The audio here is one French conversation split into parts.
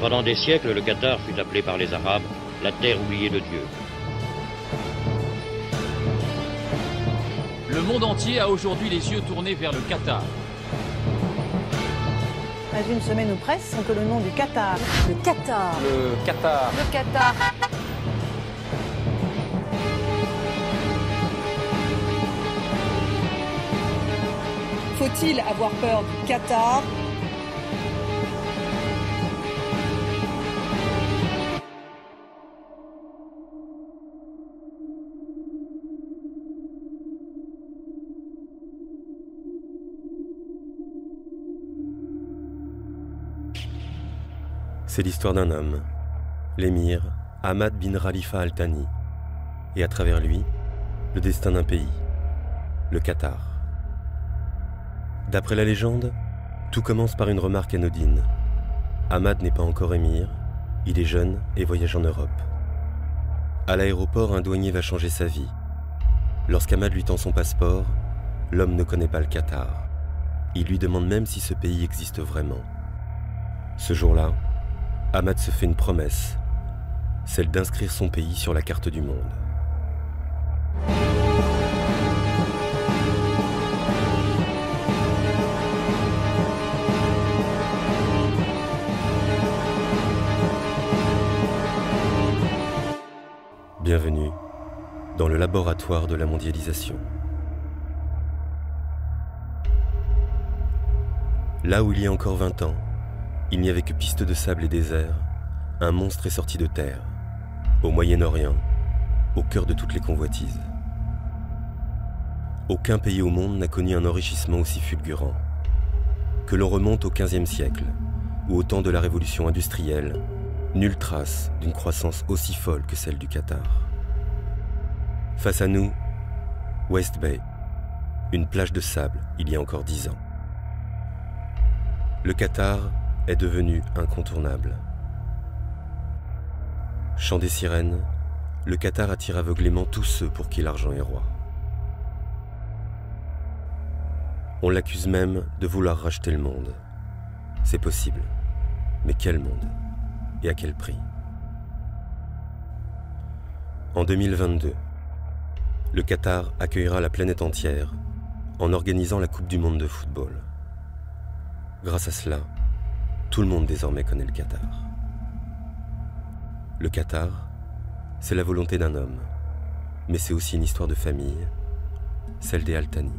Pendant des siècles, le Qatar fut appelé par les Arabes la terre oubliée de Dieu. Le monde entier a aujourd'hui les yeux tournés vers le Qatar. À une semaine ou presque, sans que le nom du Qatar. Le Qatar. Le Qatar. Le Qatar. Faut-il avoir peur du Qatar ? C'est l'histoire d'un homme, l'émir Ahmad bin Khalifa Al Thani, et à travers lui, le destin d'un pays, le Qatar. D'après la légende, tout commence par une remarque anodine. Ahmad n'est pas encore émir, il est jeune et voyage en Europe. À l'aéroport, un douanier va changer sa vie. Lorsqu'Ahmad lui tend son passeport, l'homme ne connaît pas le Qatar. Il lui demande même si ce pays existe vraiment. Ce jour-là, Ahmad se fait une promesse, celle d'inscrire son pays sur la carte du monde. Bienvenue dans le laboratoire de la mondialisation. Là où il y a encore 20 ans, il n'y avait que pistes de sable et désert, un monstre est sorti de terre, au Moyen-Orient, au cœur de toutes les convoitises. Aucun pays au monde n'a connu un enrichissement aussi fulgurant. Que l'on remonte au XVe siècle, ou au temps de la révolution industrielle, nulle trace d'une croissance aussi folle que celle du Qatar. Face à nous, West Bay, une plage de sable il y a encore 10 ans. Le Qatar est devenu incontournable. Chant des sirènes, le Qatar attire aveuglément tous ceux pour qui l'argent est roi. On l'accuse même de vouloir racheter le monde. C'est possible, mais quel monde? Et à quel prix? En 2022, le Qatar accueillera la planète entière en organisant la Coupe du monde de football. Grâce à cela, tout le monde désormais connaît le Qatar. Le Qatar, c'est la volonté d'un homme, mais c'est aussi une histoire de famille, celle des Al Thani.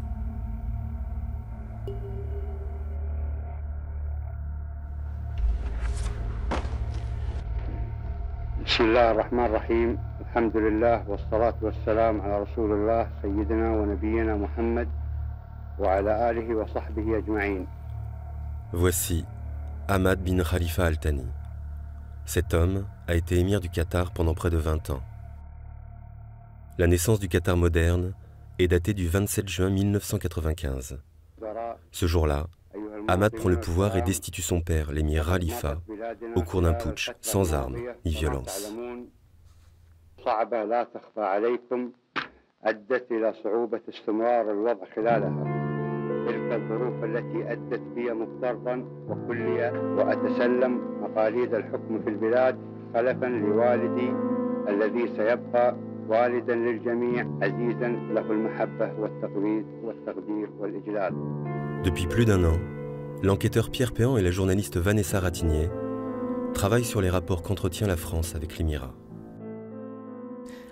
Bismillah ar-Rahman ar-Rahim, alhamdulillah, wa salatu wa salam ala Rasulullah, Sayyidina wa Nabiyyina Muhammad, wa ala alihi wa sahbihi ajma'in. Voici Ahmad bin Khalifa Al Thani. Cet homme a été émir du Qatar pendant près de 20 ans. La naissance du Qatar moderne est datée du 27 juin 1995. Ce jour-là, Ahmad prend le pouvoir et destitue son père, l'émir Khalifa, au cours d'un putsch sans armes ni violence. تلك الظروف التي أدت بي مضطرا وكليا وأتسلم مقاليد الحكم في البلاد خلفا لوالدي الذي سيبقى والدا للجميع عزيزا له المحبة والتقدير والإجلال. Depuis plus d'un an, l'enquêteur Pierre Péan et la journaliste Vanessa Ratignier travaillent sur les rapports qu'entretient la France avec l'Émirat.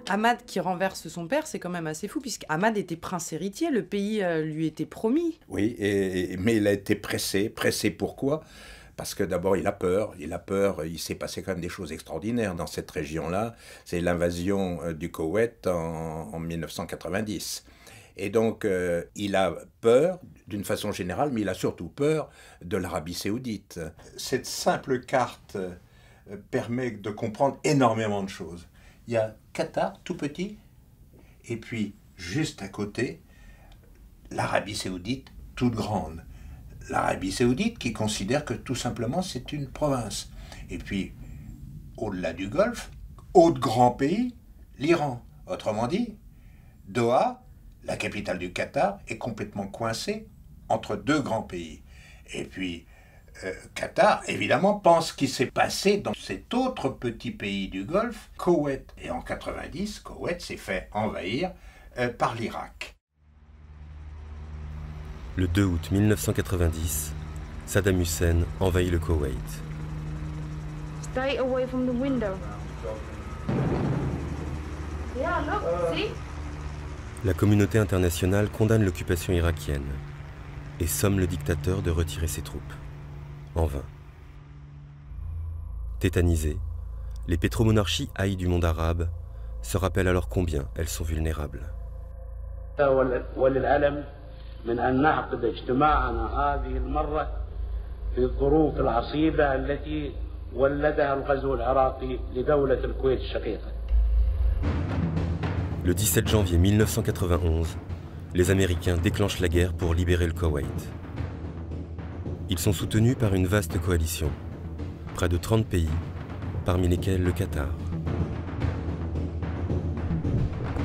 Ahmad qui renverse son père, c'est quand même assez fou, puisque Ahmad était prince héritier, le pays lui était promis. Oui, mais il a été pressé. Pressé pourquoi ? Parce que d'abord il a peur, il s'est passé quand même des choses extraordinaires dans cette région-là. C'est l'invasion du Koweït en 1990. Et donc il a peur d'une façon générale, mais il a surtout peur de l'Arabie Saoudite. Cette simple carte permet de comprendre énormément de choses. Il y a Qatar, tout petit, et puis juste à côté, l'Arabie Saoudite, toute grande. L'Arabie Saoudite qui considère que tout simplement c'est une province. Et puis, au-delà du Golfe, autre grand pays, l'Iran. Autrement dit, Doha, la capitale du Qatar, est complètement coincée entre deux grands pays. Et puis, Qatar, évidemment, pense ce qui s'est passé dans cet autre petit pays du Golfe, Koweït. Et en 90, Koweït s'est fait envahir par l'Irak. Le 2 août 1990, Saddam Hussein envahit le Koweït. Stay away from the window. Yeah, look, see? La communauté internationale condamne l'occupation irakienne et somme le dictateur de retirer ses troupes. En vain. Tétanisées, les pétromonarchies haïes du monde arabe se rappellent alors combien elles sont vulnérables. Le 17 janvier 1991, les Américains déclenchent la guerre pour libérer le Koweït. Ils sont soutenus par une vaste coalition, près de 30 pays, parmi lesquels le Qatar.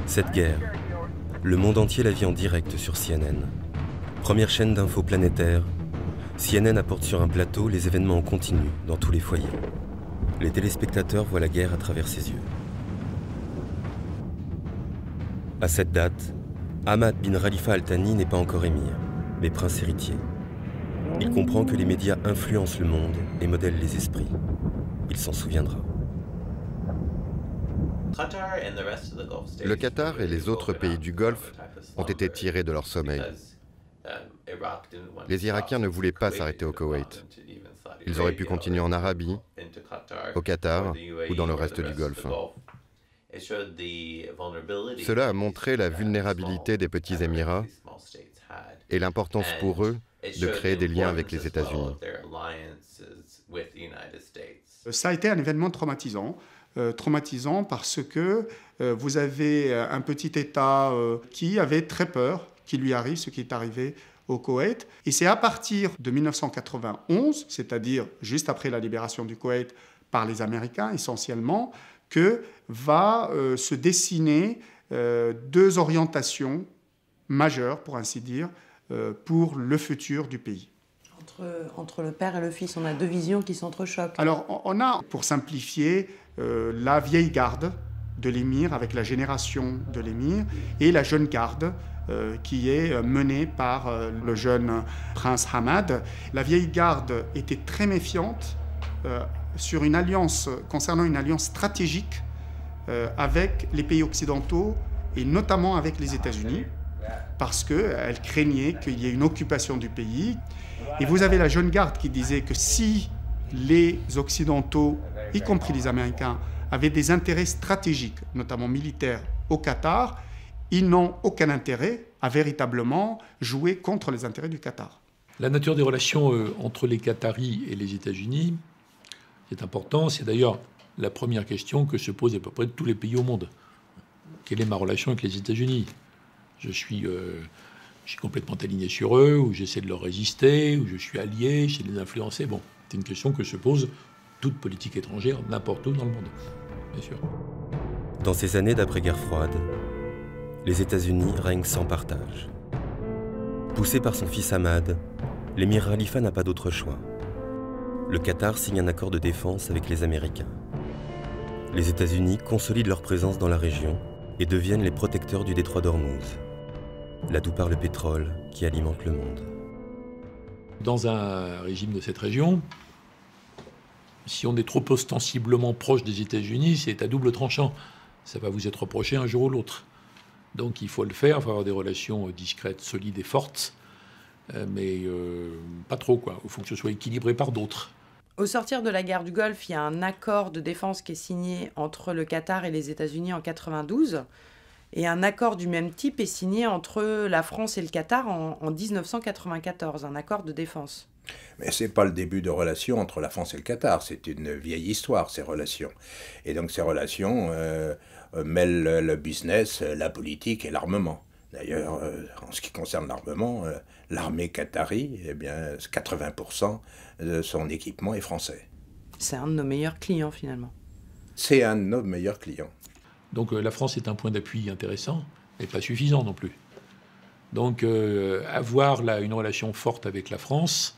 Cette guerre, le monde entier la vit en direct sur CNN. Première chaîne d'infos planétaire, CNN apporte sur un plateau les événements en continu dans tous les foyers. Les téléspectateurs voient la guerre à travers ses yeux. À cette date, Hamad bin Khalifa Al Thani n'est pas encore émir, mais prince héritier. Il comprend que les médias influencent le monde et modèlent les esprits. Il s'en souviendra. Le Qatar et les autres pays du Golfe ont été tirés de leur sommeil. Les Irakiens ne voulaient pas s'arrêter au Koweït. Ils auraient pu continuer en Arabie, au Qatar ou dans le reste du Golfe. Cela a montré la vulnérabilité des petits Émirats et l'importance pour eux de créer des liens avec les États-Unis. Ça a été un événement traumatisant. Traumatisant parce que vous avez un petit État qui avait très peur qu'il lui arrive ce qui est arrivé au Koweït. Et c'est à partir de 1991, c'est-à-dire juste après la libération du Koweït par les Américains essentiellement, que va se dessiner deux orientations majeures, pour ainsi dire, pour le futur du pays. Entre le père et le fils, on a deux visions qui s'entrechoquent. Alors, on a, pour simplifier, la vieille garde de l'émir, avec la génération de l'émir, et la jeune garde qui est menée par le jeune prince Hamad. La vieille garde était très méfiante sur une alliance, concernant une alliance stratégique avec les pays occidentaux, et notamment avec les États-Unis, parce qu'elle craignait qu'il y ait une occupation du pays. Et vous avez la jeune garde qui disait que si les Occidentaux, y compris les Américains, avaient des intérêts stratégiques, notamment militaires, au Qatar, ils n'ont aucun intérêt à véritablement jouer contre les intérêts du Qatar. La nature des relations entre les Qataris et les États-Unis, c'est important. C'est d'ailleurs la première question que se posent à peu près tous les pays au monde. Quelle est ma relation avec les États-Unis ? Je suis complètement aligné sur eux, ou j'essaie de leur résister, ou je suis allié, j'essaie de les influencer. Bon, c'est une question que se pose toute politique étrangère, n'importe où dans le monde, bien sûr. Dans ces années d'après-guerre froide, les États-Unis règnent sans partage. Poussé par son fils Hamad, l'émir Khalifa n'a pas d'autre choix. Le Qatar signe un accord de défense avec les Américains. Les États-Unis consolident leur présence dans la région et deviennent les protecteurs du détroit d'Ormuz, là d'où part le pétrole qui alimente le monde. Dans un régime de cette région, si on est trop ostensiblement proche des États-Unis, c'est à double tranchant. Ça va vous être reproché un jour ou l'autre. Donc il faut le faire, il faut avoir des relations discrètes, solides et fortes, mais pas trop, quoi. Il faut que ce soit équilibré par d'autres. Au sortir de la guerre du Golfe, il y a un accord de défense qui est signé entre le Qatar et les États-Unis en 92. Et un accord du même type est signé entre la France et le Qatar en 1994, un accord de défense. Mais ce n'est pas le début de relations entre la France et le Qatar, c'est une vieille histoire, ces relations. Et donc ces relations mêlent le business, la politique et l'armement. D'ailleurs, en ce qui concerne l'armement, l'armée qatari, eh bien, 80% de son équipement est français. C'est un de nos meilleurs clients, finalement. C'est un de nos meilleurs clients. Donc la France est un point d'appui intéressant, mais pas suffisant non plus. Donc avoir là une relation forte avec la France,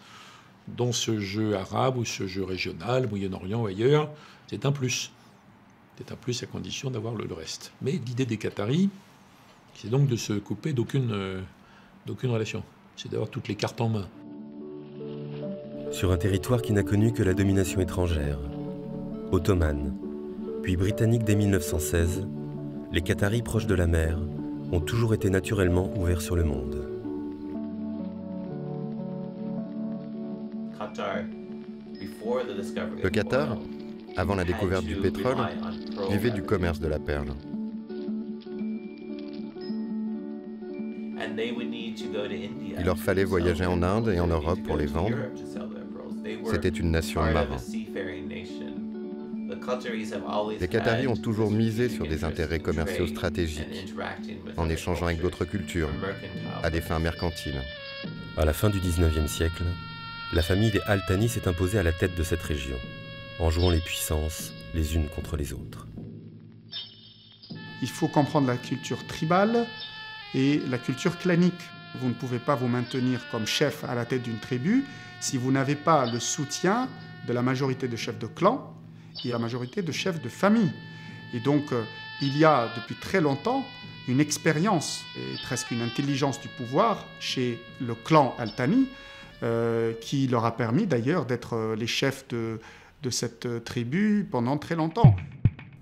dans ce jeu arabe ou ce jeu régional, Moyen-Orient ou ailleurs, c'est un plus. C'est un plus à condition d'avoir le reste. Mais l'idée des Qataris, c'est donc de se couper d'aucune relation. C'est d'avoir toutes les cartes en main. Sur un territoire qui n'a connu que la domination étrangère, ottomane, puis britannique dès 1916, les Qataris proches de la mer ont toujours été naturellement ouverts sur le monde. Le Qatar, avant la découverte du pétrole, vivait du commerce de la perle. Il leur fallait voyager en Inde et en Europe pour les vendre. C'était une nation de marins. Les Qataris ont toujours misé sur des intérêts commerciaux stratégiques, en échangeant avec d'autres cultures, à des fins mercantiles. À la fin du XIXe siècle, la famille des Al Thani s'est imposée à la tête de cette région, en jouant les puissances les unes contre les autres. Il faut comprendre la culture tribale et la culture clanique. Vous ne pouvez pas vous maintenir comme chef à la tête d'une tribu si vous n'avez pas le soutien de la majorité de chefs de clan et la majorité de chefs de famille. Et donc, il y a depuis très longtemps une expérience et presque une intelligence du pouvoir chez le clan Al Thani qui leur a permis d'ailleurs d'être les chefs de cette tribu pendant très longtemps.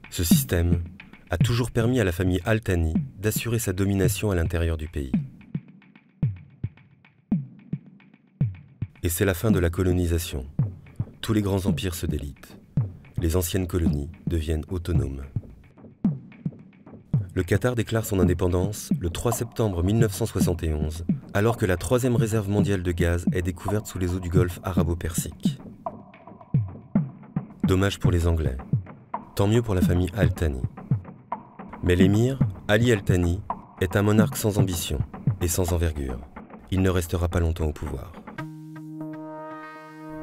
Ce système a toujours permis à la famille Al Thani d'assurer sa domination à l'intérieur du pays. Et c'est la fin de la colonisation. Tous les grands empires se délitent. Les anciennes colonies deviennent autonomes. Le Qatar déclare son indépendance le 3 septembre 1971, alors que la 3e réserve mondiale de gaz est découverte sous les eaux du golfe arabo-persique. Dommage pour les Anglais. Tant mieux pour la famille Al Thani. Mais l'émir, Ali Al Thani, est un monarque sans ambition et sans envergure. Il ne restera pas longtemps au pouvoir.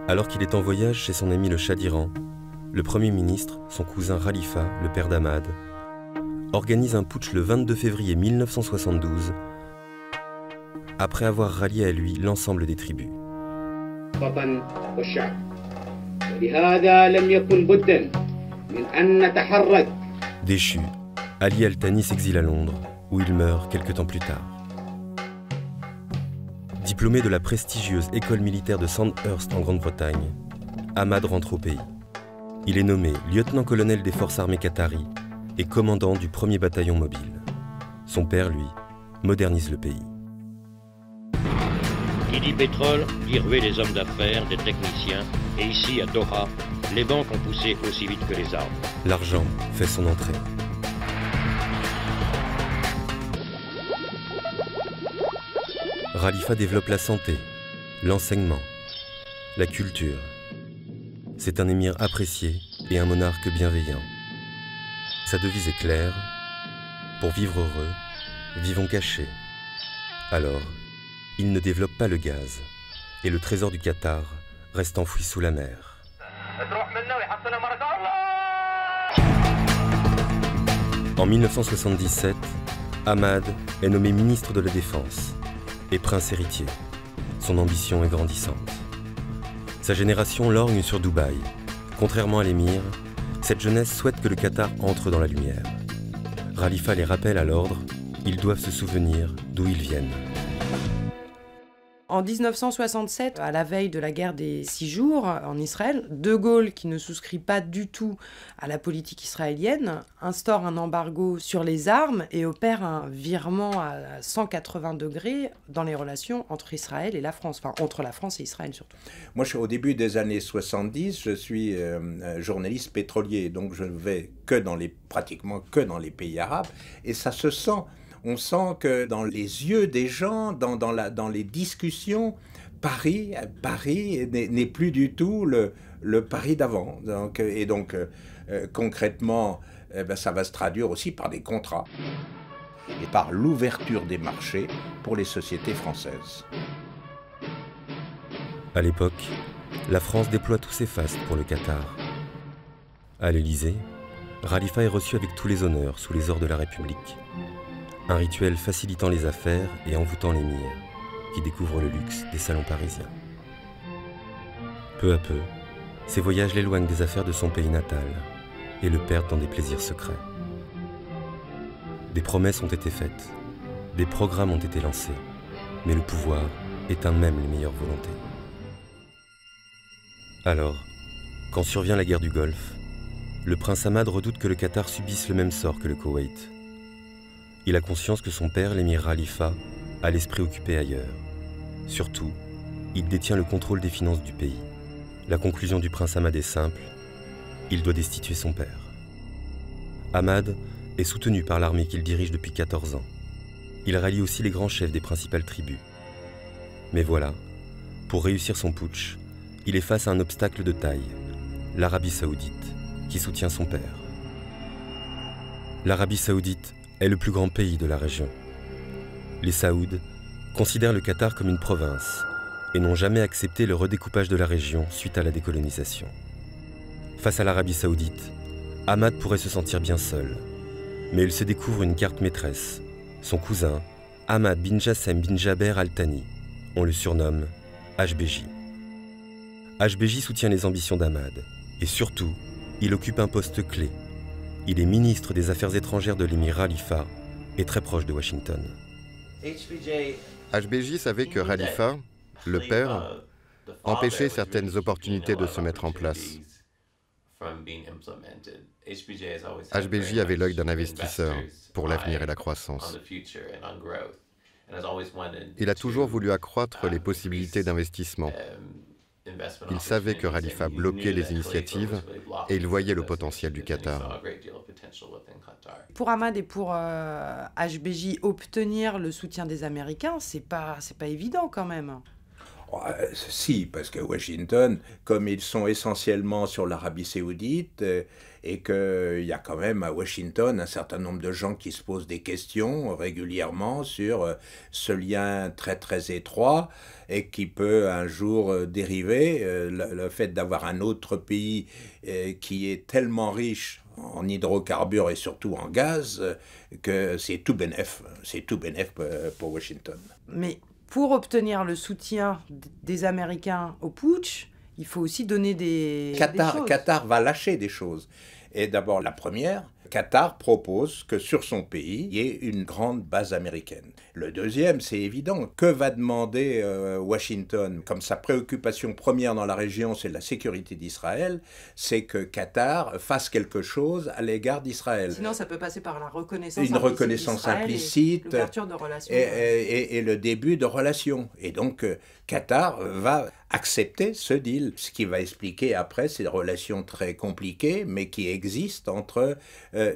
Alors qu'il est en voyage chez son ami le Shah d'Iran, le Premier ministre, son cousin Khalifa, le père d'Ahmad, organise un putsch le 22 février 1972, après avoir rallié à lui l'ensemble des tribus. Déchu, Ali Al Thani s'exile à Londres, où il meurt quelque temps plus tard. Diplômé de la prestigieuse école militaire de Sandhurst en Grande-Bretagne, Ahmad rentre au pays. Il est nommé lieutenant-colonel des forces armées qataries et commandant du 1er bataillon mobile. Son père, lui, modernise le pays. Qui dit pétrole, dit ruer les hommes d'affaires, des techniciens, et ici, à Doha, les banques ont poussé aussi vite que les armes. L'argent fait son entrée. Khalifa développe la santé, l'enseignement, la culture. C'est un émir apprécié et un monarque bienveillant. Sa devise est claire: pour vivre heureux, vivons cachés. Alors, il ne développe pas le gaz, et le trésor du Qatar reste enfoui sous la mer. En 1977, Ahmad est nommé ministre de la Défense et prince héritier. Son ambition est grandissante. Sa génération lorgne sur Dubaï. Contrairement à l'émir, cette jeunesse souhaite que le Qatar entre dans la lumière. Khalifa les rappelle à l'ordre, ils doivent se souvenir d'où ils viennent. En 1967, à la veille de la guerre des 6 jours en Israël, De Gaulle, qui ne souscrit pas du tout à la politique israélienne, instaure un embargo sur les armes et opère un virement à 180 degrés dans les relations entre Israël et la France, enfin entre la France et Israël surtout. Moi, au début des années 70, je suis journaliste pétrolier, donc je ne vais pratiquement que dans les pays arabes, et ça se sent. On sent que dans les yeux des gens, dans les discussions, Paris n'est plus du tout le Paris d'avant. Donc, concrètement, ça va se traduire aussi par des contrats et par l'ouverture des marchés pour les sociétés françaises. À l'époque, la France déploie tous ses fastes pour le Qatar. À l'Élysée, Khalifa est reçu avec tous les honneurs sous les ors de la République. Un rituel facilitant les affaires et envoûtant l'émir, qui découvre le luxe des salons parisiens. Peu à peu, ces voyages l'éloignent des affaires de son pays natal et le perdent dans des plaisirs secrets. Des promesses ont été faites, des programmes ont été lancés, mais le pouvoir éteint même les meilleures volontés. Alors, quand survient la guerre du Golfe, le prince Ahmad redoute que le Qatar subisse le même sort que le Koweït. Il a conscience que son père, l'émir Khalifa, a l'esprit occupé ailleurs. Surtout, il détient le contrôle des finances du pays. La conclusion du prince Ahmad est simple, il doit destituer son père. Ahmad est soutenu par l'armée qu'il dirige depuis 14 ans. Il rallie aussi les grands chefs des principales tribus. Mais voilà, pour réussir son putsch, il est face à un obstacle de taille, l'Arabie Saoudite, qui soutient son père. L'Arabie Saoudite est le plus grand pays de la région. Les Saouds considèrent le Qatar comme une province et n'ont jamais accepté le redécoupage de la région suite à la décolonisation. Face à l'Arabie Saoudite, Ahmad pourrait se sentir bien seul, mais il se découvre une carte maîtresse, son cousin, Ahmad bin Jassem bin Jaber al-Thani. On le surnomme HBJ. HBJ soutient les ambitions d'Ahmad, et surtout, il occupe un poste clé. Il est ministre des Affaires étrangères de l'émir Khalifa et très proche de Washington. HBJ savait que Khalifa, le père, empêchait certaines opportunités de se mettre en place. HBJ avait l'œil d'un investisseur pour l'avenir et la croissance. Il a toujours voulu accroître les possibilités d'investissement. Il savait que Khalifa bloquait les initiatives et il voyait le potentiel du Qatar. Pour Ahmad et pour HBJ, obtenir le soutien des Américains, c'est pas évident quand même. Si, parce que Washington, comme ils sont essentiellement sur l'Arabie Saoudite, et qu'il y a quand même à Washington un certain nombre de gens qui se posent des questions régulièrement sur ce lien très très étroit et qui peut un jour dériver, le fait d'avoir un autre pays qui est tellement riche en hydrocarbures et surtout en gaz, que c'est tout bénef pour Washington. Mais pour obtenir le soutien des Américains au putsch, il faut aussi donner des choses. Qatar va lâcher des choses. Et d'abord, la première, Qatar propose que sur son pays, il y ait une grande base américaine. Le deuxième, c'est évident. Que va demander Washington? Comme sa préoccupation première dans la région, c'est la sécurité d'Israël, c'est que Qatar fasse quelque chose à l'égard d'Israël. Sinon, ça peut passer par la reconnaissance une reconnaissance implicite, l'ouverture de relations. Et le début de relations. Et donc, Qatar va accepter ce deal, ce qui va expliquer après ces relations très compliquées, mais qui existent entre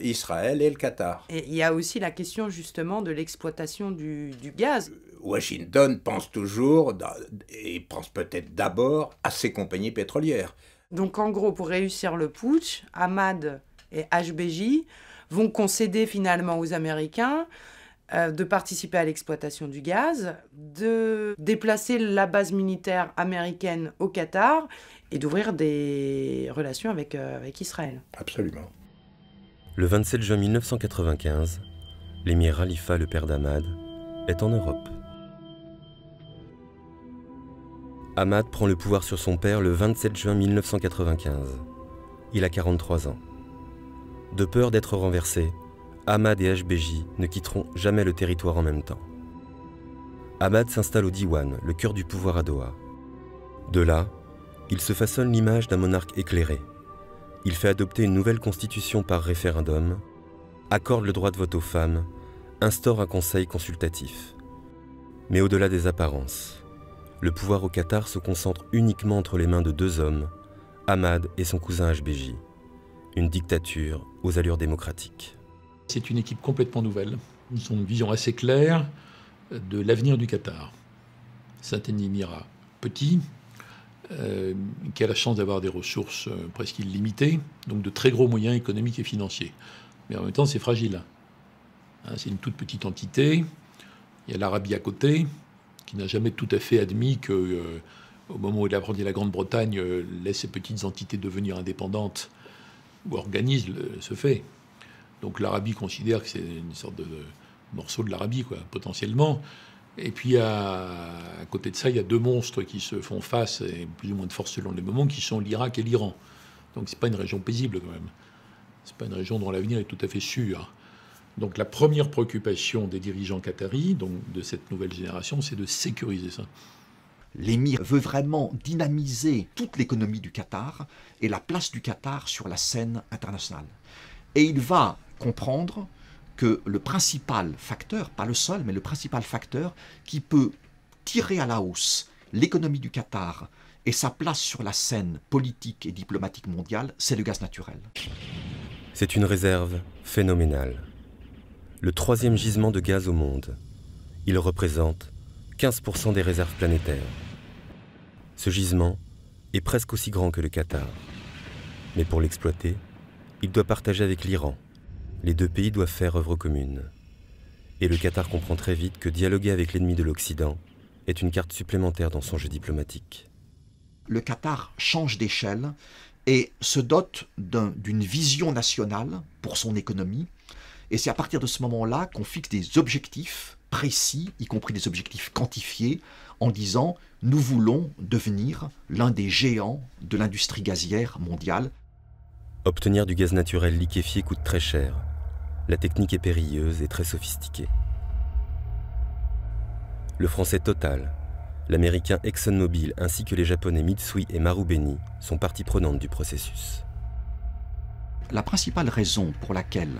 Israël et le Qatar. Et il y a aussi la question justement de l'exploitation du gaz. Washington pense toujours, et pense peut-être d'abord, à ses compagnies pétrolières. Donc en gros, pour réussir le putsch, Ahmad et HBJ vont concéder finalement aux Américains de participer à l'exploitation du gaz, de déplacer la base militaire américaine au Qatar et d'ouvrir des relations avec Israël. Absolument. Le 27 juin 1995, l'émir Khalifa, le père d'Ahmad, est en Europe. Ahmad prend le pouvoir sur son père le 27 juin 1995. Il a 43 ans. De peur d'être renversé, Ahmad et HBJ ne quitteront jamais le territoire en même temps. Ahmad s'installe au Diwan, le cœur du pouvoir à Doha. De là, il se façonne l'image d'un monarque éclairé. Il fait adopter une nouvelle constitution par référendum, accorde le droit de vote aux femmes, instaure un conseil consultatif. Mais au-delà des apparences, le pouvoir au Qatar se concentre uniquement entre les mains de deux hommes, Ahmad et son cousin HBJ. Une dictature aux allures démocratiques. C'est une équipe complètement nouvelle. Ils ont une vision assez claire de l'avenir du Qatar. C'est un émirat petit, qui a la chance d'avoir des ressources presque illimitées, donc de très gros moyens économiques et financiers. Mais en même temps, c'est fragile. C'est une toute petite entité. Il y a l'Arabie à côté, qui n'a jamais tout à fait admis que, au moment où il a agrandi la Grande-Bretagne, laisse ces petites entités devenir indépendantes ou organise ce fait. Donc l'Arabie considère que c'est une sorte de morceau de l'Arabie, quoi, potentiellement. Et puis, à côté de ça, il y a deux monstres qui se font face, et plus ou moins de force selon les moments, qui sont l'Irak et l'Iran. Donc, c'est pas une région paisible, quand même. C'est pas une région dont l'avenir est tout à fait sûr. Donc, la première préoccupation des dirigeants qataris, donc de cette nouvelle génération, c'est de sécuriser ça. L'émir veut vraiment dynamiser toute l'économie du Qatar et la place du Qatar sur la scène internationale. Et il va comprendre que le principal facteur, pas le seul, mais le principal facteur qui peut tirer à la hausse l'économie du Qatar et sa place sur la scène politique et diplomatique mondiale, c'est le gaz naturel. C'est une réserve phénoménale. Le 3e gisement de gaz au monde. Il représente 15% des réserves planétaires. Ce gisement est presque aussi grand que le Qatar. Mais pour l'exploiter, il doit partager avec l'Iran. Les deux pays doivent faire œuvre commune. Et le Qatar comprend très vite que dialoguer avec l'ennemi de l'Occident est une carte supplémentaire dans son jeu diplomatique. Le Qatar change d'échelle et se dote d'une vision nationale pour son économie. Et c'est à partir de ce moment-là qu'on fixe des objectifs précis, y compris des objectifs quantifiés, en disant « nous voulons devenir l'un des géants de l'industrie gazière mondiale ». Obtenir du gaz naturel liquéfié coûte très cher. La technique est périlleuse et très sophistiquée. Le français Total, l'américain ExxonMobil ainsi que les japonais Mitsui et Marubeni sont partie prenante du processus. La principale raison pour laquelle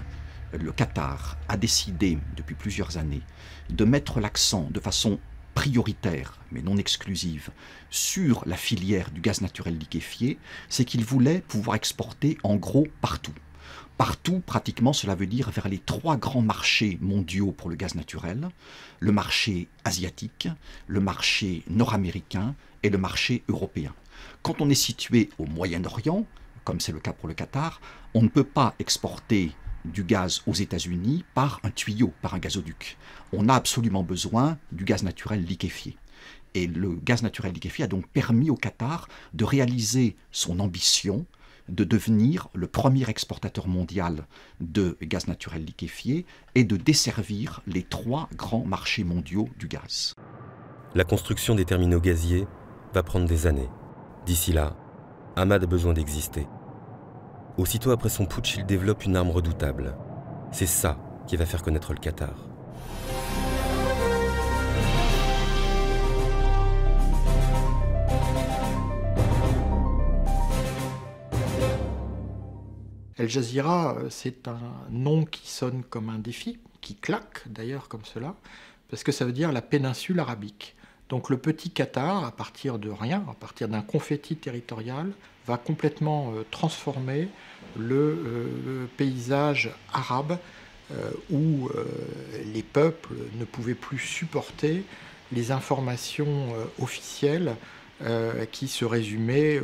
le Qatar a décidé depuis plusieurs années de mettre l'accent de façon prioritaire, mais non exclusive, sur la filière du gaz naturel liquéfié, c'est qu'il voulait pouvoir exporter en gros partout. Partout, pratiquement, cela veut dire vers les 3 grands marchés mondiaux pour le gaz naturel, le marché asiatique, le marché nord-américain et le marché européen. Quand on est situé au Moyen-Orient, comme c'est le cas pour le Qatar, on ne peut pas exporter du gaz aux États-Unis par un tuyau, par un gazoduc. On a absolument besoin du gaz naturel liquéfié. Et le gaz naturel liquéfié a donc permis au Qatar de réaliser son ambition de devenir le premier exportateur mondial de gaz naturel liquéfié et de desservir les 3 grands marchés mondiaux du gaz. La construction des terminaux gaziers va prendre des années. D'ici là, Ahmad a besoin d'exister. Aussitôt après son putsch, il développe une arme redoutable. C'est ça qui va faire connaître le Qatar. Al Jazeera, c'est un nom qui sonne comme un défi, qui claque d'ailleurs comme cela, parce que ça veut dire la péninsule arabique. Donc le petit Qatar, à partir de rien, à partir d'un confetti territorial, va complètement transformer le paysage arabe où les peuples ne pouvaient plus supporter les informations officielles qui se résumaient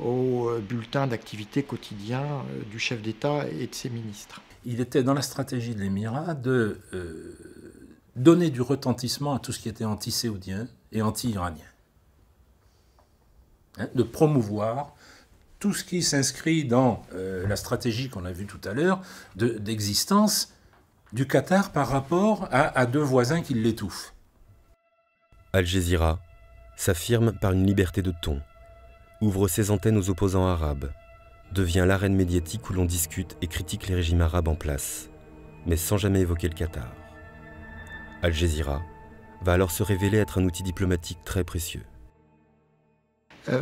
au bulletin d'activité quotidien du chef d'État et de ses ministres. Il était dans la stratégie de l'Émirat de donner du retentissement à tout ce qui était anti-saoudien et anti-iranien. De promouvoir tout ce qui s'inscrit dans la stratégie qu'on a vue tout à l'heure d'existence du Qatar par rapport à 2 voisins qui l'étouffent. Al Jazeera s'affirme par une liberté de ton, ouvre ses antennes aux opposants arabes, devient l'arène médiatique où l'on discute et critique les régimes arabes en place, mais sans jamais évoquer le Qatar. Al Jazeera va alors se révéler être un outil diplomatique très précieux.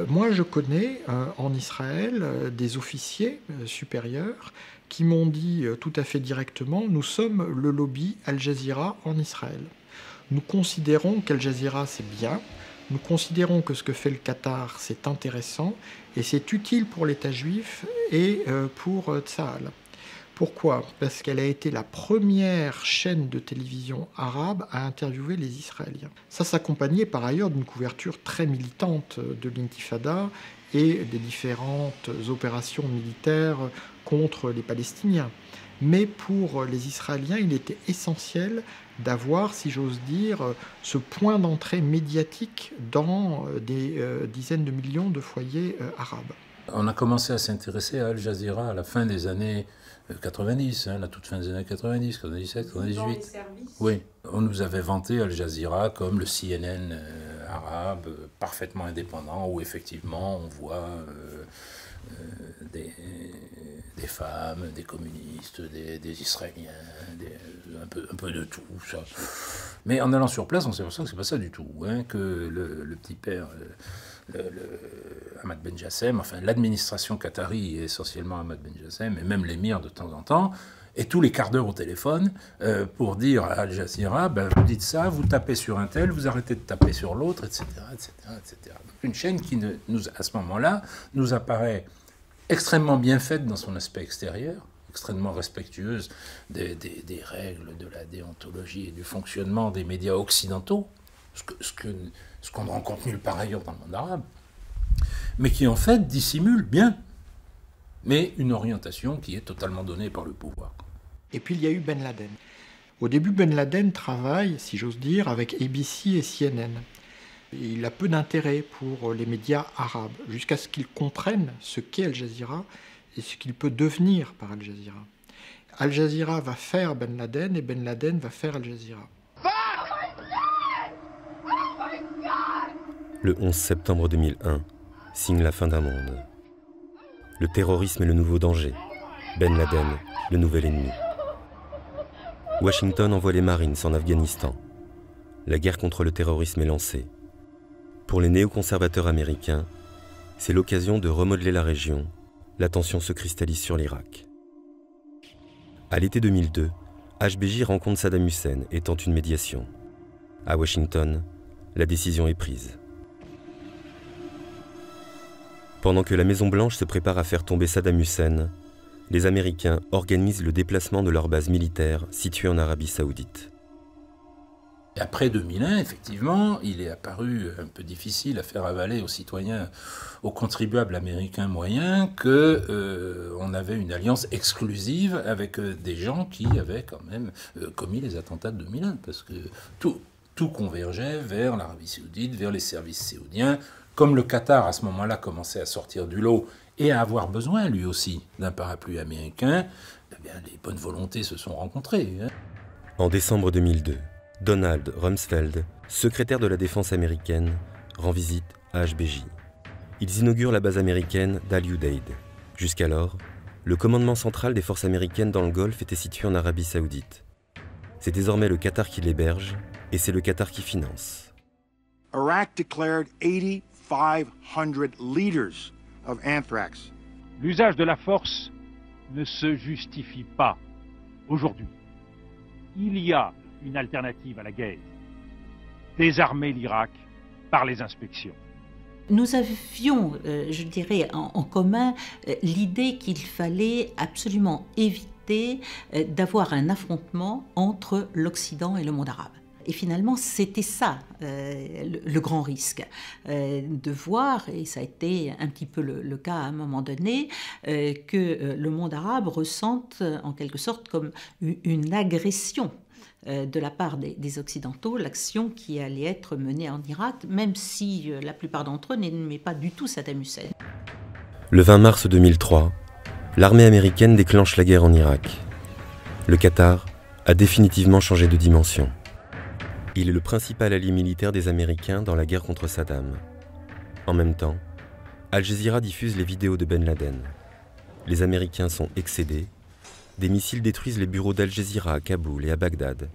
Moi, je connais en Israël des officiers supérieurs qui m'ont dit tout à fait directement « Nous sommes le lobby Al Jazeera en Israël. Nous considérons qu'Al Jazeera, c'est bien. Nous considérons que ce que fait le Qatar, c'est intéressant et c'est utile pour l'État juif et pour Tsahal. » Pourquoi ? Parce qu'elle a été la première chaîne de télévision arabe à interviewer les Israéliens. Ça s'accompagnait par ailleurs d'une couverture très militante de l'intifada et des différentes opérations militaires contre les Palestiniens. Mais pour les Israéliens, il était essentiel d'avoir, si j'ose dire, ce point d'entrée médiatique dans des dizaines de millions de foyers arabes. On a commencé à s'intéresser à Al Jazeera à la fin des années 90, la toute fin des années 90, 97, 98. Oui, on nous avait vanté Al Jazeera comme le CNN arabe, parfaitement indépendant, où effectivement on voit des femmes, des communistes, des Israéliens, un peu de tout. Ça. Mais en allant sur place, on s'est aperçu que c'est pas ça du tout, que le petit père... Ahmad Ben Jassem, enfin l'administration qatari, essentiellement Ahmad Ben Jassem, et même l'émir de temps en temps, et tous les quarts d'heure au téléphone pour dire à Al Jazeera, vous dites ça, vous tapez sur un tel, vous arrêtez de taper sur l'autre, etc., etc., etc. Donc une chaîne qui, à ce moment-là, nous apparaît extrêmement bien faite dans son aspect extérieur, extrêmement respectueuse des règles de la déontologie et du fonctionnement des médias occidentaux, ce qu'on ne rencontre nulle part ailleurs dans le monde arabe, mais qui en fait dissimule bien, mais une orientation qui est totalement donnée par le pouvoir. Et puis il y a eu Ben Laden. Au début, Ben Laden travaille, si j'ose dire, avec ABC et CNN. Il a peu d'intérêt pour les médias arabes, jusqu'à ce qu'il comprenne ce qu'est Al Jazeera et ce qu'il peut devenir par Al Jazeera. Al Jazeera va faire Ben Laden et Ben Laden va faire Al Jazeera. Le 11 septembre 2001 signe la fin d'un monde. Le terrorisme est le nouveau danger. Ben Laden, le nouvel ennemi. Washington envoie les Marines en Afghanistan. La guerre contre le terrorisme est lancée. Pour les néoconservateurs américains, c'est l'occasion de remodeler la région. La tension se cristallise sur l'Irak. À l'été 2002, HBJ rencontre Saddam Hussein et tente une médiation. À Washington, la décision est prise. Pendant que la Maison-Blanche se prépare à faire tomber Saddam Hussein, les Américains organisent le déplacement de leur base militaire située en Arabie Saoudite. Et après 2001, effectivement, il est apparu un peu difficile à faire avaler aux citoyens, aux contribuables américains moyens, qu'on avait une alliance exclusive avec des gens qui avaient quand même commis les attentats de 2001, parce que tout convergeait vers l'Arabie Saoudite, vers les services saoudiens. Comme le Qatar, à ce moment-là, commençait à sortir du lot et à avoir besoin, lui aussi, d'un parapluie américain, les bonnes volontés se sont rencontrées. En décembre 2002, Donald Rumsfeld, secrétaire de la défense américaine, rend visite à HBJ. Ils inaugurent la base américaine d'Al-Udeid. Jusqu'alors, le commandement central des forces américaines dans le Golfe était situé en Arabie Saoudite. C'est désormais le Qatar qui l'héberge et c'est le Qatar qui finance. Iraq declared 8,500 liters of anthrax. L'usage de la force ne se justifie pas aujourd'hui. Il y a une alternative à la guerre. Désarmer l'Irak par les inspections. Nous avions, je dirais, en commun l'idée qu'il fallait absolument éviter d'avoir un affrontement entre l'Occident et le monde arabe. Et finalement, c'était ça, le grand risque, de voir, et ça a été un petit peu le cas à un moment donné, que le monde arabe ressente en quelque sorte comme une agression de la part des Occidentaux, l'action qui allait être menée en Irak, même si la plupart d'entre eux n'aimaient pas du tout Saddam Hussein. Le 20 mars 2003, l'armée américaine déclenche la guerre en Irak. Le Qatar a définitivement changé de dimension. Il est le principal allié militaire des Américains dans la guerre contre Saddam. En même temps, Al Jazeera diffuse les vidéos de Ben Laden. Les Américains sont excédés. Des missiles détruisent les bureaux d'Al Jazeera à Kaboul et à Bagdad.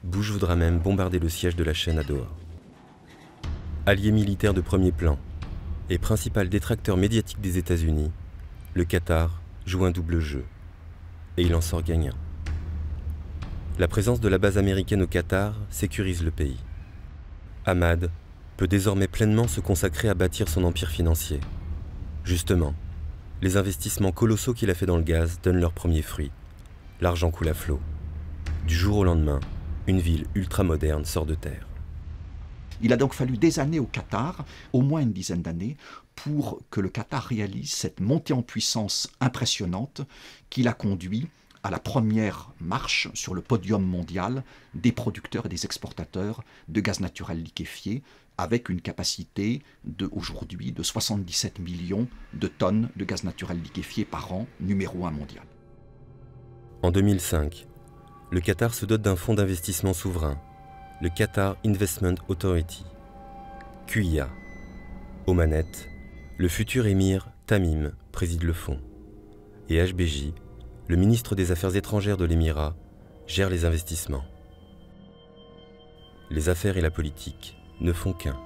Bush voudra même bombarder le siège de la chaîne à Doha. Allié militaire de premier plan et principal détracteur médiatique des États-Unis, le Qatar joue un double jeu. Et il en sort gagnant. La présence de la base américaine au Qatar sécurise le pays. Ahmad peut désormais pleinement se consacrer à bâtir son empire financier. Justement, les investissements colossaux qu'il a fait dans le gaz donnent leurs premiers fruits. L'argent coule à flot. Du jour au lendemain, une ville ultramoderne sort de terre. Il a donc fallu des années au Qatar, au moins une dizaine d'années, pour que le Qatar réalise cette montée en puissance impressionnante qui l'a conduit à la première marche sur le podium mondial des producteurs et des exportateurs de gaz naturel liquéfié, avec une capacité aujourd'hui de 77 millions de tonnes de gaz naturel liquéfié par an, numéro 1 mondial. En 2005, le Qatar se dote d'un fonds d'investissement souverain, le Qatar Investment Authority, QIA. Aux manettes, le futur émir Tamim préside le fonds. Et HBJ, le ministre des Affaires étrangères de l'Émirat, gère les investissements. Les affaires et la politique ne font qu'un.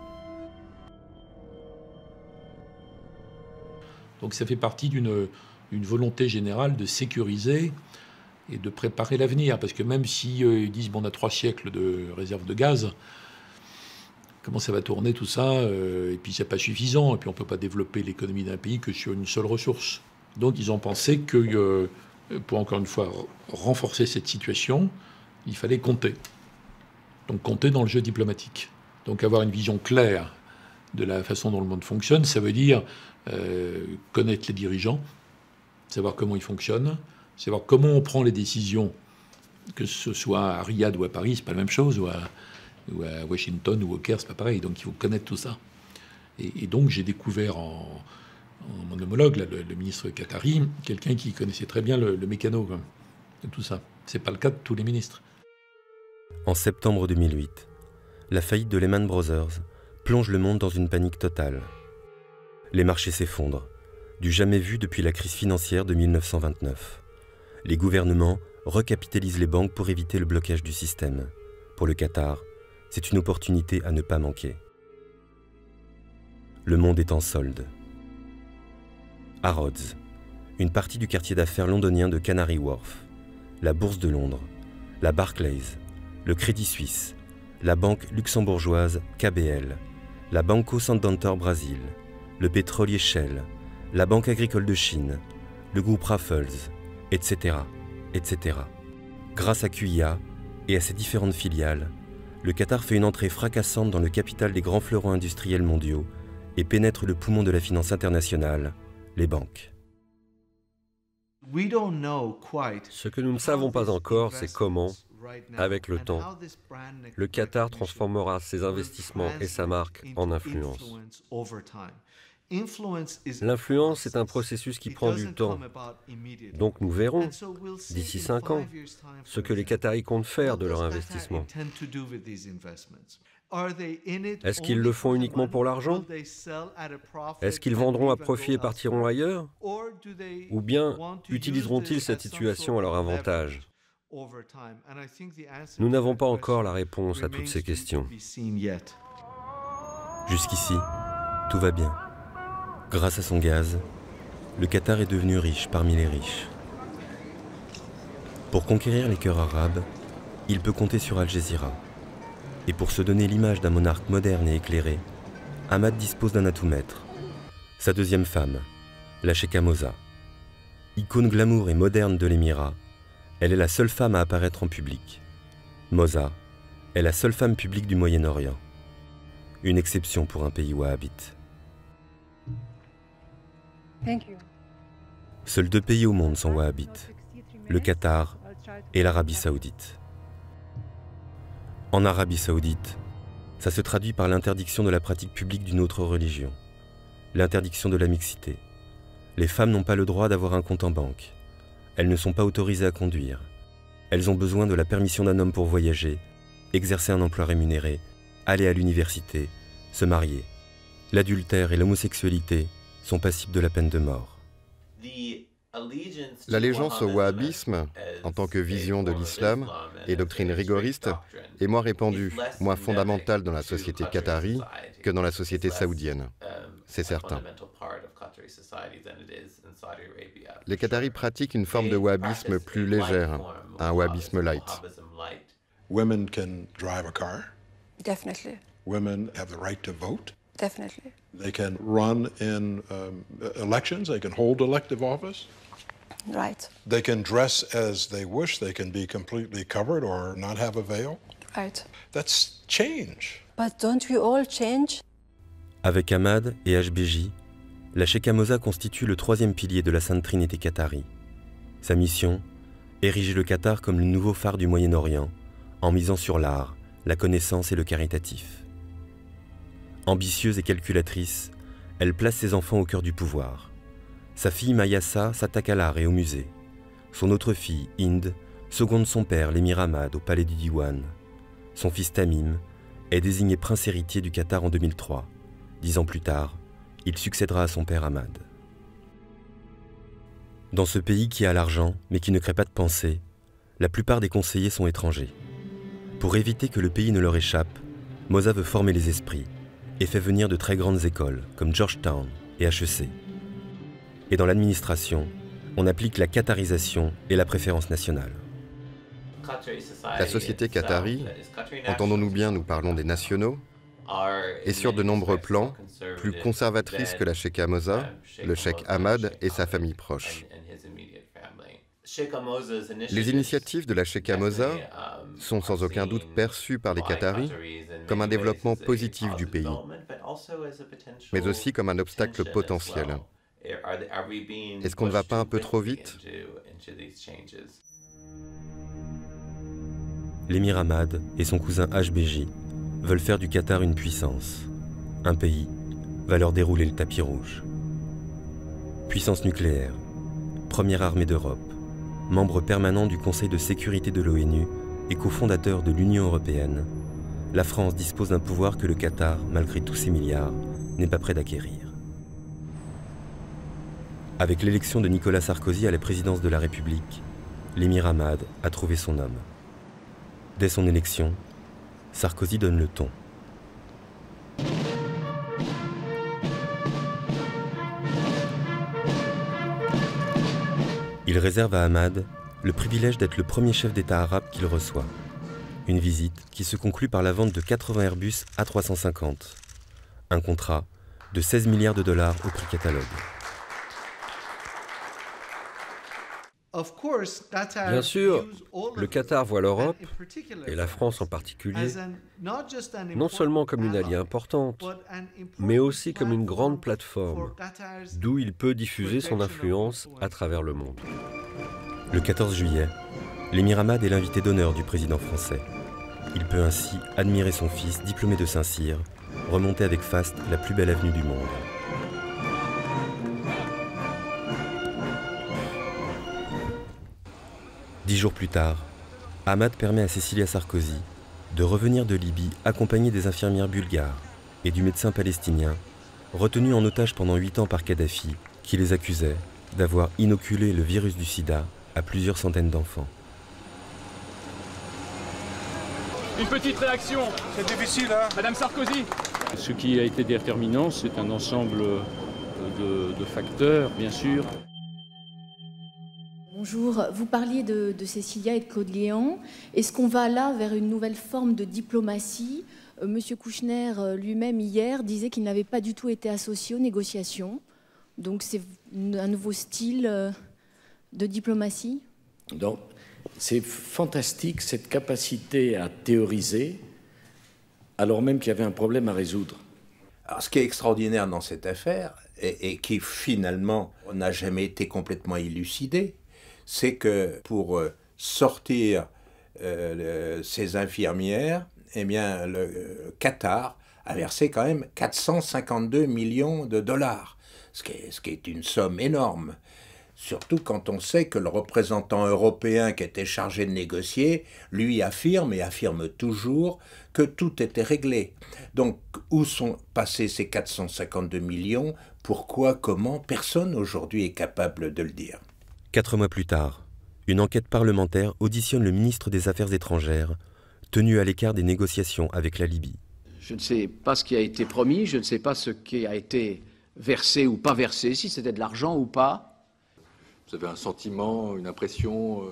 Donc ça fait partie d'une volonté générale de sécuriser et de préparer l'avenir. Parce que même si ils disent bon, on a 3 siècles de réserve de gaz, comment ça va tourner tout ça, et puis c'est pas suffisant, et puis on peut pas développer l'économie d'un pays que sur une seule ressource. Donc ils ont pensé que pour encore une fois renforcer cette situation, il fallait compter. Donc compter dans le jeu diplomatique. Donc avoir une vision claire de la façon dont le monde fonctionne, ça veut dire connaître les dirigeants, savoir comment ils fonctionnent, savoir comment on prend les décisions, que ce soit à Riyad ou à Paris, c'est pas la même chose, ou à Washington ou au Caire, c'est pas pareil. Donc il faut connaître tout ça. Et donc j'ai découvert en mon homologue, là, le ministre qatari, quelqu'un qui connaissait très bien le mécano de tout ça. C'est pas le cas de tous les ministres. En septembre 2008, la faillite de Lehman Brothers plonge le monde dans une panique totale. Les marchés s'effondrent, du jamais vu depuis la crise financière de 1929. Les gouvernements recapitalisent les banques pour éviter le blocage du système. Pour le Qatar, c'est une opportunité à ne pas manquer. Le monde est en solde. Harrods, une partie du quartier d'affaires londonien de Canary Wharf, la Bourse de Londres, la Barclays, le Crédit Suisse, la banque luxembourgeoise KBL, la Banco Santander Brasil, le pétrolier Shell, la Banque agricole de Chine, le groupe Raffles, etc., etc. Grâce à QIA et à ses différentes filiales, le Qatar fait une entrée fracassante dans le capital des grands fleurons industriels mondiaux et pénètre le poumon de la finance internationale, les banques. Ce que nous ne savons pas encore, c'est comment, avec le temps, le Qatar transformera ses investissements et sa marque en influence. L'influence est un processus qui prend du temps. Donc nous verrons, d'ici 5 ans, ce que les Qataris comptent faire de leur investissement. Est-ce qu'ils le font uniquement pour l'argent? Est-ce qu'ils vendront à profit et partiront ailleurs? Ou bien utiliseront-ils cette situation à leur avantage? Nous n'avons pas encore la réponse à toutes ces questions. Jusqu'ici, tout va bien. Grâce à son gaz, le Qatar est devenu riche parmi les riches. Pour conquérir les cœurs arabes, il peut compter sur Al Jazeera. Et pour se donner l'image d'un monarque moderne et éclairé, Ahmad dispose d'un atout maître, sa deuxième femme, la Sheikha Moza. Icône glamour et moderne de l'Émirat, elle est la seule femme à apparaître en public. Moza est la seule femme publique du Moyen-Orient. Une exception pour un pays wahhabite. Seuls 2 pays au monde sont wahhabites, le Qatar et l'Arabie Saoudite. En Arabie Saoudite, ça se traduit par l'interdiction de la pratique publique d'une autre religion, l'interdiction de la mixité. Les femmes n'ont pas le droit d'avoir un compte en banque. Elles ne sont pas autorisées à conduire. Elles ont besoin de la permission d'un homme pour voyager, exercer un emploi rémunéré, aller à l'université, se marier. L'adultère et l'homosexualité sont passibles de la peine de mort. L'allégeance au wahhabisme, en tant que vision de l'islam et doctrine rigoriste, est moins répandue, moins fondamentale dans la société qatari que dans la société saoudienne. C'est certain. Les Qataris pratiquent une forme de wahhabisme plus légère, un wahhabisme light. Women can drive a car. Definitely. Women have the right to vote. Definitely. They can run in elections. They can hold elective office. Right. They can dress as they wish. They can be completely covered or not have a veil. Right. That's change. But don't we all change? Avec Ahmad et HBJ, la Sheikha Moza constitue le 3e pilier de la Sainte Trinité qatari. Sa mission, ériger le Qatar comme le nouveau phare du Moyen-Orient, en misant sur l'art, la connaissance et le caritatif. Ambitieuse et calculatrice, elle place ses enfants au cœur du pouvoir. Sa fille Mayassa s'attaque à l'art et au musée. Son autre fille, Hind, seconde son père, l'émir Ahmad, au palais du Diwan. Son fils Tamim est désigné prince héritier du Qatar en 2003. 10 ans plus tard, il succédera à son père Ahmad. Dans ce pays qui a l'argent, mais qui ne crée pas de pensée, la plupart des conseillers sont étrangers. Pour éviter que le pays ne leur échappe, Moza veut former les esprits et fait venir de très grandes écoles comme Georgetown et HEC. Et dans l'administration, on applique la qatarisation et la préférence nationale. La société qatari, entendons-nous bien, nous parlons des nationaux, est sur de nombreux plans plus conservatrice que la Sheikha Moza, le cheikh Ahmad et sa famille proche. Les initiatives de la Sheikha Moza sont sans aucun doute perçues par les Qataris comme un développement positif du pays, mais aussi comme un obstacle potentiel. Est-ce qu'on ne va pas un peu trop vite? L'émir Ahmad et son cousin HBJ veulent faire du Qatar une puissance. Un pays va leur dérouler le tapis rouge. Puissance nucléaire, première armée d'Europe, membre permanent du Conseil de sécurité de l'ONU et cofondateur de l'Union européenne, la France dispose d'un pouvoir que le Qatar, malgré tous ses milliards, n'est pas prêt d'acquérir. Avec l'élection de Nicolas Sarkozy à la présidence de la République, l'émir Ahmad a trouvé son homme. Dès son élection, Sarkozy donne le ton. Il réserve à Ahmad le privilège d'être le premier chef d'État arabe qu'il reçoit. Une visite qui se conclut par la vente de 80 Airbus A350. Un contrat de 16 milliards de dollars au prix catalogue. Bien sûr, le Qatar voit l'Europe, et la France en particulier, non seulement comme une alliée importante, mais aussi comme une grande plateforme, d'où il peut diffuser son influence à travers le monde. Le 14 juillet, l'émir Ahmad est l'invité d'honneur du président français. Il peut ainsi admirer son fils, diplômé de Saint-Cyr, remonter avec faste la plus belle avenue du monde. Dix jours plus tard, Ahmad permet à Cécilia Sarkozy de revenir de Libye accompagnée des infirmières bulgares et du médecin palestinien, retenus en otage pendant 8 ans par Kadhafi, qui les accusait d'avoir inoculé le virus du sida à plusieurs centaines d'enfants. Une petite réaction. C'est difficile, hein, Madame Sarkozy. Ce qui a été déterminant, c'est un ensemble de facteurs, bien sûr. Bonjour, vous parliez de Cécilia et de Claude Léon. Est-ce qu'on va là vers une nouvelle forme de diplomatie? Monsieur Kouchner lui-même hier disait qu'il n'avait pas du tout été associé aux négociations. Donc c'est un nouveau style de diplomatie? Donc c'est fantastique cette capacité à théoriser alors même qu'il y avait un problème à résoudre. Alors, ce qui est extraordinaire dans cette affaire, et qui finalement n'a jamais été complètement élucidé, c'est que pour sortir ces infirmières, eh bien, le Qatar a versé quand même 452 millions de dollars, ce qui est une somme énorme. Surtout quand on sait que le représentant européen qui était chargé de négocier, lui affirme, et affirme toujours, que tout était réglé. Donc, où sont passés ces 452 millions? Pourquoi? Comment? Personne aujourd'hui est capable de le dire. 4 mois plus tard, une enquête parlementaire auditionne le ministre des Affaires étrangères, tenu à l'écart des négociations avec la Libye. Je ne sais pas ce qui a été promis, je ne sais pas ce qui a été versé ou pas versé, si c'était de l'argent ou pas. Vous avez un sentiment, une impression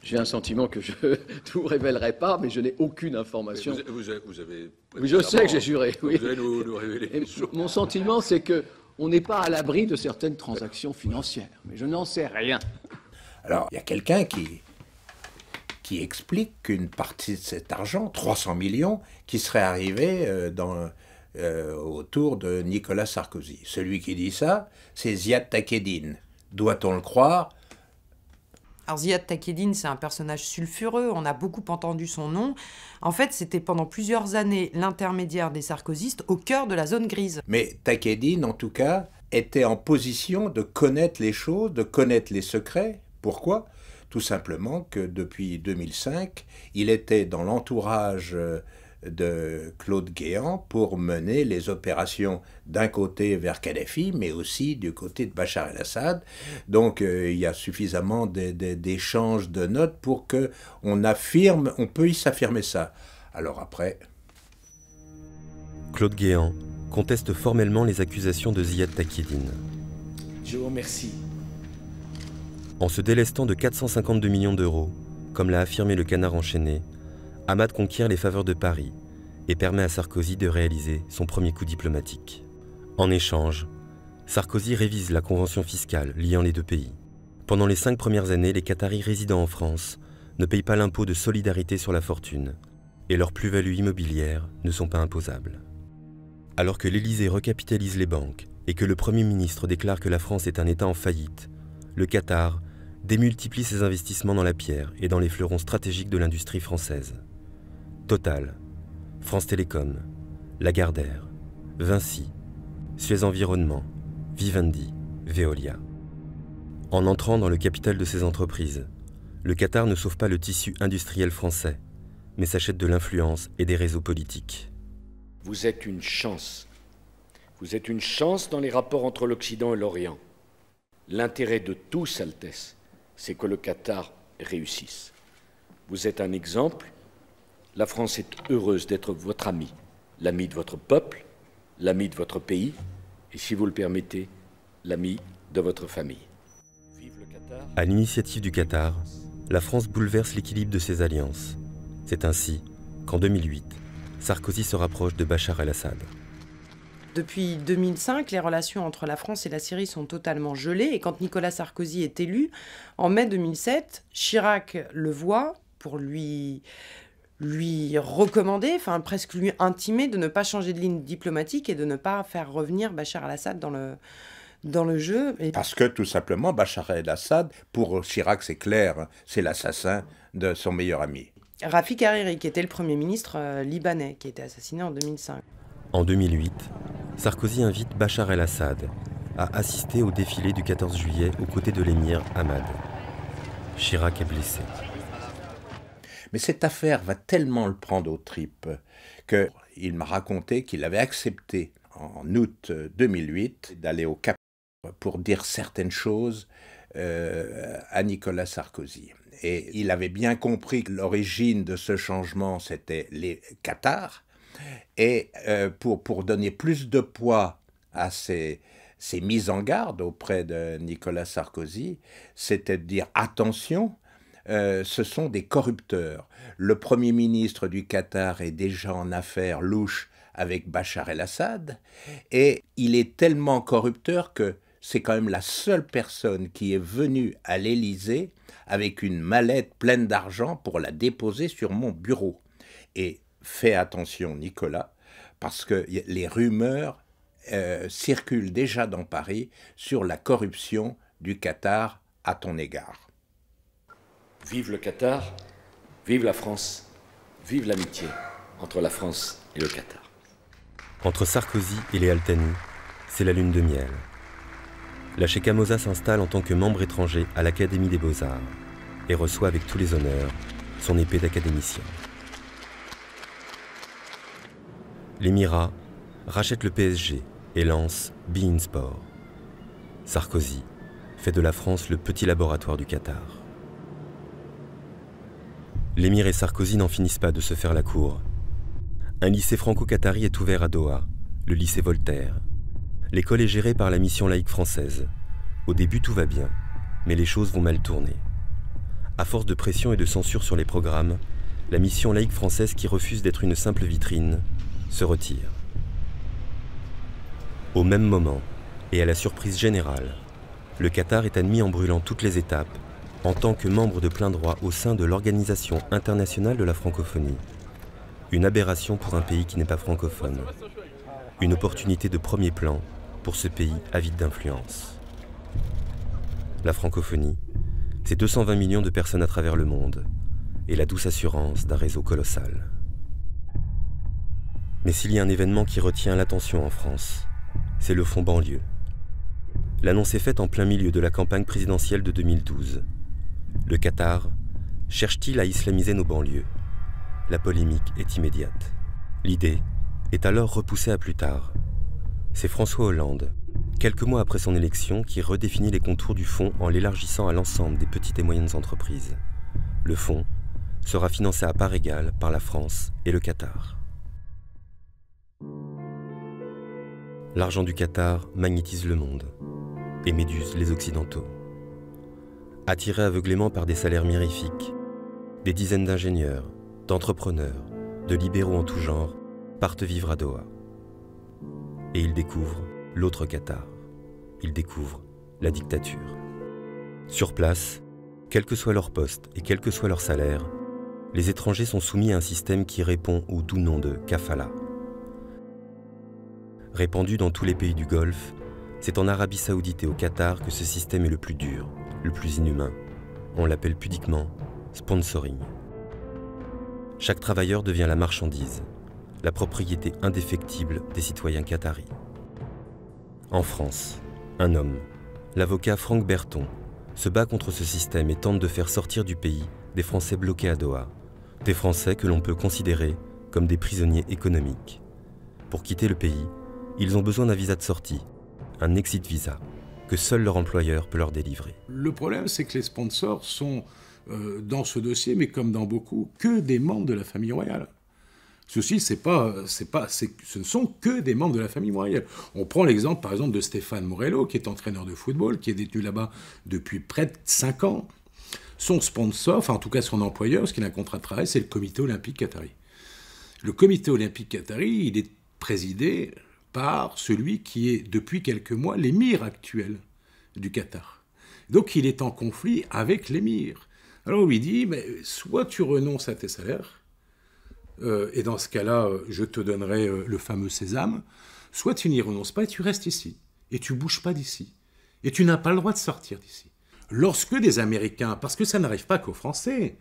J'ai un sentiment que je ne vous révélerai pas, mais je n'ai aucune information. Vous avez oui, je sais que j'ai juré. Oui. Vous allez nous révéler. Mon sentiment, c'est qu'on n'est pas à l'abri de certaines transactions financières, mais je n'en sais rien. Alors, il y a quelqu'un qui explique qu'une partie de cet argent, 300 millions, qui serait arrivé autour de Nicolas Sarkozy. Celui qui dit ça, c'est Ziad Takedine. Doit-on le croire? Alors Ziad Takieddine, c'est un personnage sulfureux, on a beaucoup entendu son nom. En fait, c'était pendant plusieurs années l'intermédiaire des sarkozystes au cœur de la zone grise. Mais Takieddine, en tout cas, était en position de connaître les choses, de connaître les secrets. Pourquoi ? Tout simplement que depuis 2005, il était dans l'entourage de Claude Guéant pour mener les opérations d'un côté vers Kadhafi, mais aussi du côté de Bachar el-Assad. Donc il y a suffisamment d'échanges de notes pour qu'on affirme, on peut y s'affirmer ça. Alors après... Claude Guéant conteste formellement les accusations de Ziad Takieddine. Je vous remercie. En se délestant de 452 millions d'euros, comme l'a affirmé le Canard enchaîné, Hamad conquiert les faveurs de Paris et permet à Sarkozy de réaliser son premier coup diplomatique. En échange, Sarkozy révise la convention fiscale liant les deux pays. Pendant les 5 premières années, les Qataris résidant en France ne payent pas l'impôt de solidarité sur la fortune et leurs plus-values immobilières ne sont pas imposables. Alors que l'Élysée recapitalise les banques et que le Premier ministre déclare que la France est un État en faillite, le Qatar démultiplie ses investissements dans la pierre et dans les fleurons stratégiques de l'industrie française. Total, France Télécom, Lagardère, Vinci, Suez Environnement, Vivendi, Veolia. En entrant dans le capital de ces entreprises, le Qatar ne sauve pas le tissu industriel français, mais s'achète de l'influence et des réseaux politiques. Vous êtes une chance. Vous êtes une chance dans les rapports entre l'Occident et l'Orient. L'intérêt de tous, Altesse, c'est que le Qatar réussisse. Vous êtes un exemple. La France est heureuse d'être votre ami, l'ami de votre peuple, l'ami de votre pays, et si vous le permettez, l'ami de votre famille. Vive le Qatar. À l'initiative du Qatar, la France bouleverse l'équilibre de ses alliances. C'est ainsi qu'en 2008, Sarkozy se rapproche de Bachar el-Assad. Depuis 2005, les relations entre la France et la Syrie sont totalement gelées. Et quand Nicolas Sarkozy est élu, en mai 2007, Chirac le voit pour lui recommander, enfin presque lui intimer de ne pas changer de ligne diplomatique et de ne pas faire revenir Bachar el-Assad dans le jeu. Parce que tout simplement, Bachar el-Assad, pour Chirac c'est clair, c'est l'assassin de son meilleur ami. Rafik Hariri, qui était le Premier ministre libanais, qui a été assassiné en 2005. En 2008, Sarkozy invite Bachar el-Assad à assister au défilé du 14 juillet aux côtés de l'émir Hamad. Chirac est blessé. Mais cette affaire va tellement le prendre aux tripes qu'il m'a raconté qu'il avait accepté en août 2008 d'aller au Cap pour dire certaines choses à Nicolas Sarkozy. Et il avait bien compris que l'origine de ce changement, c'était les Qatars. Et pour donner plus de poids à ces mises en garde auprès de Nicolas Sarkozy, c'était de dire attention, ce sont des corrupteurs. Le Premier ministre du Qatar est déjà en affaires louches avec Bachar el-Assad, et il est tellement corrupteur que c'est quand même la seule personne qui est venue à l'Élysée avec une mallette pleine d'argent pour la déposer sur mon bureau. Et fais attention, Nicolas, parce que les rumeurs circulent déjà dans Paris sur la corruption du Qatar à ton égard. Vive le Qatar, vive la France, vive l'amitié entre la France et le Qatar. Entre Sarkozy et les Altani, c'est la lune de miel. La Sheikha Moza s'installe en tant que membre étranger à l'Académie des Beaux-Arts et reçoit avec tous les honneurs son épée d'académicien. L'Émirat rachète le PSG et lance beIN Sport. Sarkozy fait de la France le petit laboratoire du Qatar. L'émir et Sarkozy n'en finissent pas de se faire la cour. Un lycée franco-qatari est ouvert à Doha, le lycée Voltaire. L'école est gérée par la mission laïque française. Au début, tout va bien, mais les choses vont mal tourner. À force de pression et de censure sur les programmes, la mission laïque française, qui refuse d'être une simple vitrine, se retire. Au même moment, et à la surprise générale, le Qatar est admis en brûlant toutes les étapes, en tant que membre de plein droit au sein de l'Organisation internationale de la francophonie. Une aberration pour un pays qui n'est pas francophone. Une opportunité de premier plan pour ce pays avide d'influence. La francophonie, c'est 220 millions de personnes à travers le monde et la douce assurance d'un réseau colossal. Mais s'il y a un événement qui retient l'attention en France, c'est le fonds banlieue. L'annonce est faite en plein milieu de la campagne présidentielle de 2012. Le Qatar cherche-t-il à islamiser nos banlieues? La polémique est immédiate. L'idée est alors repoussée à plus tard. C'est François Hollande, quelques mois après son élection, qui redéfinit les contours du fonds en l'élargissant à l'ensemble des petites et moyennes entreprises. Le fonds sera financé à part égale par la France et le Qatar. L'argent du Qatar magnétise le monde et méduse les Occidentaux. Attirés aveuglément par des salaires mirifiques, des dizaines d'ingénieurs, d'entrepreneurs, de libéraux en tout genre partent vivre à Doha. Et ils découvrent l'autre Qatar. Ils découvrent la dictature. Sur place, quel que soit leur poste et quel que soit leur salaire, les étrangers sont soumis à un système qui répond au doux nom de kafala. Répandu dans tous les pays du Golfe, c'est en Arabie Saoudite et au Qatar que ce système est le plus dur, le plus inhumain. On l'appelle pudiquement sponsoring. Chaque travailleur devient la marchandise, la propriété indéfectible des citoyens qataris. En France, un homme, l'avocat Franck Berton, se bat contre ce système et tente de faire sortir du pays des Français bloqués à Doha, des Français que l'on peut considérer comme des prisonniers économiques. Pour quitter le pays, ils ont besoin d'un visa de sortie, un exit visa, que seul leur employeur peut leur délivrer. Le problème, c'est que les sponsors sont, dans ce dossier, mais comme dans beaucoup, que des membres de la famille royale. Ceci, ce ne sont que des membres de la famille royale. On prend l'exemple, par exemple, de Stéphane Morello, qui est entraîneur de football, qui est détenu là-bas depuis près de 5 ans. Son sponsor, enfin en tout cas son employeur, parce qu'il a un contrat de travail, c'est le comité olympique qatari. Le comité olympique qatari, il est présidé par celui qui est, depuis quelques mois, l'émir actuel du Qatar. Donc il est en conflit avec l'émir. Alors on lui dit, mais soit tu renonces à tes salaires, et dans ce cas-là, je te donnerai le fameux sésame, soit tu n'y renonces pas et tu restes ici. Et tu bouges pas d'ici. Et tu n'as pas le droit de sortir d'ici. Lorsque des Américains, parce que ça n'arrive pas qu'aux Français,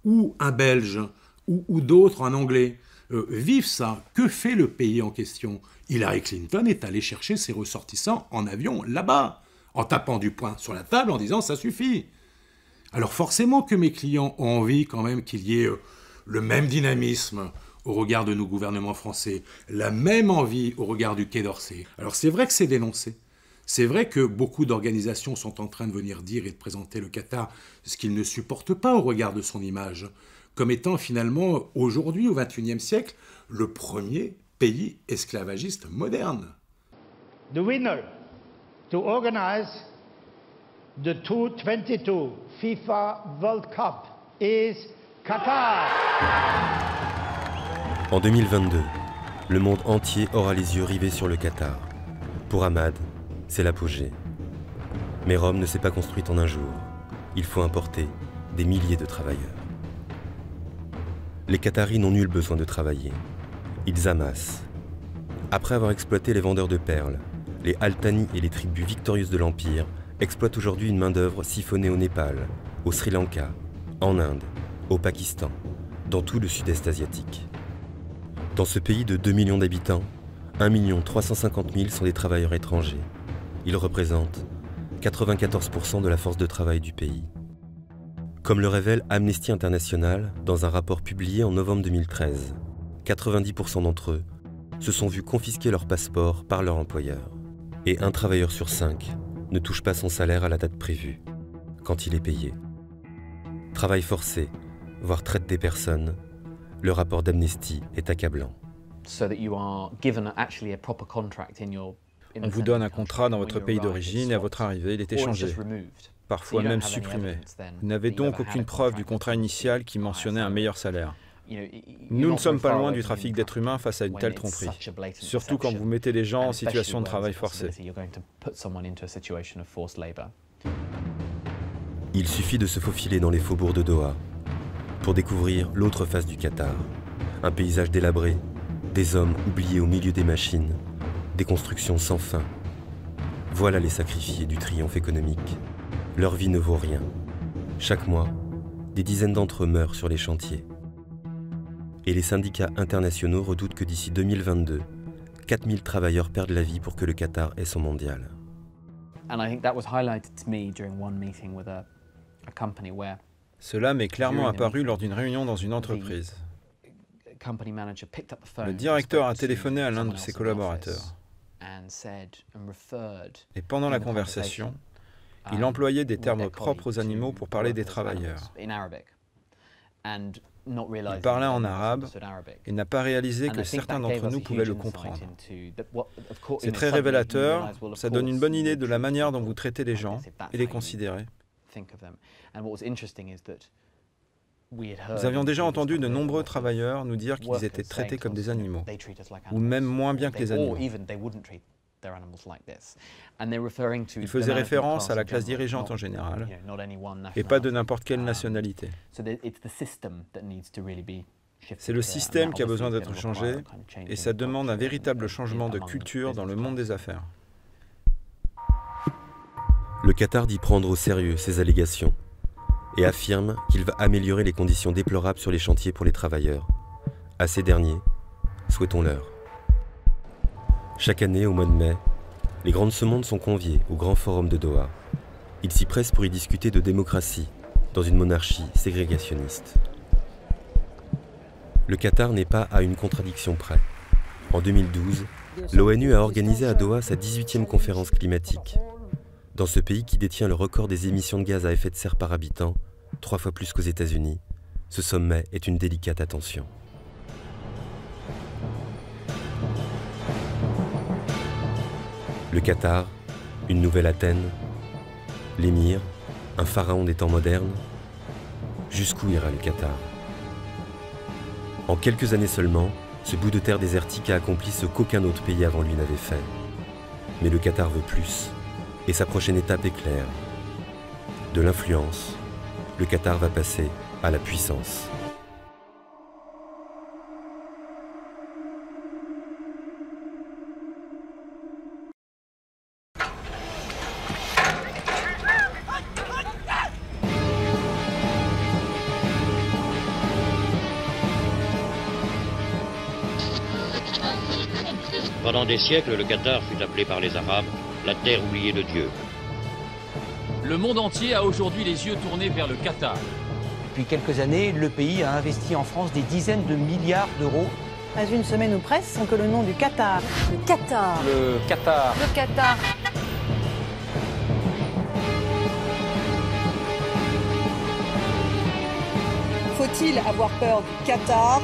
ou un Belge, ou d'autres, un Anglais, vivent ça, que fait le pays en question? Hillary Clinton est allée chercher ses ressortissants en avion là-bas, en tapant du poing sur la table, en disant « ça suffit ». Alors forcément que mes clients ont envie quand même qu'il y ait le même dynamisme au regard de nos gouvernements français, la même envie au regard du Quai d'Orsay. Alors c'est vrai que c'est dénoncé. C'est vrai que beaucoup d'organisations sont en train de venir dire et de présenter le Qatar, ce qu'ils ne supportent pas au regard de son image, comme étant finalement, aujourd'hui, au XXIe siècle, le premier pays esclavagiste moderne. The winner to organize the 2022 FIFA World Cup is Qatar. En 2022, le monde entier aura les yeux rivés sur le Qatar. Pour Ahmad, c'est l'apogée. Mais Rome ne s'est pas construite en un jour. Il faut importer des milliers de travailleurs. Les Qataris n'ont nul besoin de travailler. Ils amassent. Après avoir exploité les vendeurs de perles, les Altani et les tribus victorieuses de l'Empire exploitent aujourd'hui une main-d'œuvre siphonnée au Népal, au Sri Lanka, en Inde, au Pakistan, dans tout le sud-est asiatique. Dans ce pays de 2 millions d'habitants, 1 350 000 sont des travailleurs étrangers. Ils représentent 94% de la force de travail du pays. Comme le révèle Amnesty International dans un rapport publié en novembre 2013, 90% d'entre eux se sont vus confisquer leur passeport par leur employeur. Et un travailleur sur 5 ne touche pas son salaire à la date prévue, quand il est payé. Travail forcé, voire traite des personnes, le rapport d'Amnesty est accablant. On vous donne un contrat dans votre pays d'origine et à votre arrivée, il est échangé, parfois même supprimé. Vous n'avez donc aucune preuve du contrat initial qui mentionnait un meilleur salaire. Nous ne sommes pas loin du trafic d'êtres humains face à une telle tromperie, surtout quand vous mettez les gens en situation de travail forcé. Il suffit de se faufiler dans les faubourgs de Doha pour découvrir l'autre face du Qatar, un paysage délabré, des hommes oubliés au milieu des machines, des constructions sans fin. Voilà les sacrifiés du triomphe économique. Leur vie ne vaut rien. Chaque mois, des dizaines d'entre eux meurent sur les chantiers. Et les syndicats internationaux redoutent que d'ici 2022, 4000 travailleurs perdent la vie pour que le Qatar ait son mondial. Cela m'est clairement apparu lors d'une réunion dans une entreprise. Le directeur a téléphoné à l'un de ses collaborateurs. Et pendant la conversation, il employait des termes propres aux animaux pour parler des travailleurs. Il parlait en arabe et n'a pas réalisé que certains d'entre nous pouvaient le comprendre. C'est très révélateur, ça donne une bonne idée de la manière dont vous traitez les gens et les considérez. Nous avions déjà entendu de nombreux travailleurs nous dire qu'ils étaient traités comme des animaux, ou même moins bien que les animaux. Ils faisaient référence à la classe dirigeante en général, et pas de n'importe quelle nationalité. C'est le système qui a besoin d'être changé, et ça demande un véritable changement de culture dans le monde des affaires. Le Qatar dit prendre au sérieux ces allégations et affirme qu'il va améliorer les conditions déplorables sur les chantiers pour les travailleurs. À ces derniers, souhaitons-leur. Chaque année, au mois de mai, les grands de ce monde sont conviés au Grand Forum de Doha. Ils s'y pressent pour y discuter de démocratie dans une monarchie ségrégationniste. Le Qatar n'est pas à une contradiction près. En 2012, l'ONU a organisé à Doha sa 18e conférence climatique. Dans ce pays qui détient le record des émissions de gaz à effet de serre par habitant, 3 fois plus qu'aux États-Unis, ce sommet est une délicate attention. Le Qatar, une nouvelle Athènes, l'émir, un pharaon des temps modernes. Jusqu'où ira le Qatar? En quelques années seulement, ce bout de terre désertique a accompli ce qu'aucun autre pays avant lui n'avait fait. Mais le Qatar veut plus. Et sa prochaine étape est claire. De l'influence, le Qatar va passer à la puissance. Pendant des siècles, le Qatar fut appelé par les Arabes la terre oubliée de Dieu. Le monde entier a aujourd'hui les yeux tournés vers le Qatar. Depuis quelques années, le pays a investi en France des dizaines de milliards d'euros. Pas une semaine ou presque sans que le nom du Qatar. Le Qatar. Le Qatar. Le Qatar. Faut-il avoir peur du Qatar ?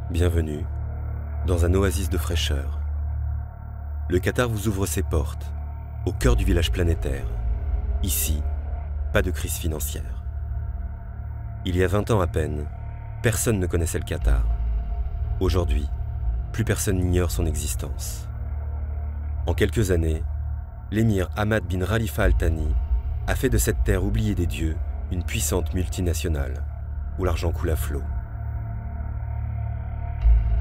Bienvenue dans un oasis de fraîcheur. Le Qatar vous ouvre ses portes, au cœur du village planétaire. Ici, pas de crise financière. Il y a 20 ans à peine, personne ne connaissait le Qatar. Aujourd'hui, plus personne n'ignore son existence. En quelques années, l'émir Hamad bin Khalifa Al Thani a fait de cette terre oubliée des dieux une puissante multinationale, où l'argent coule à flot.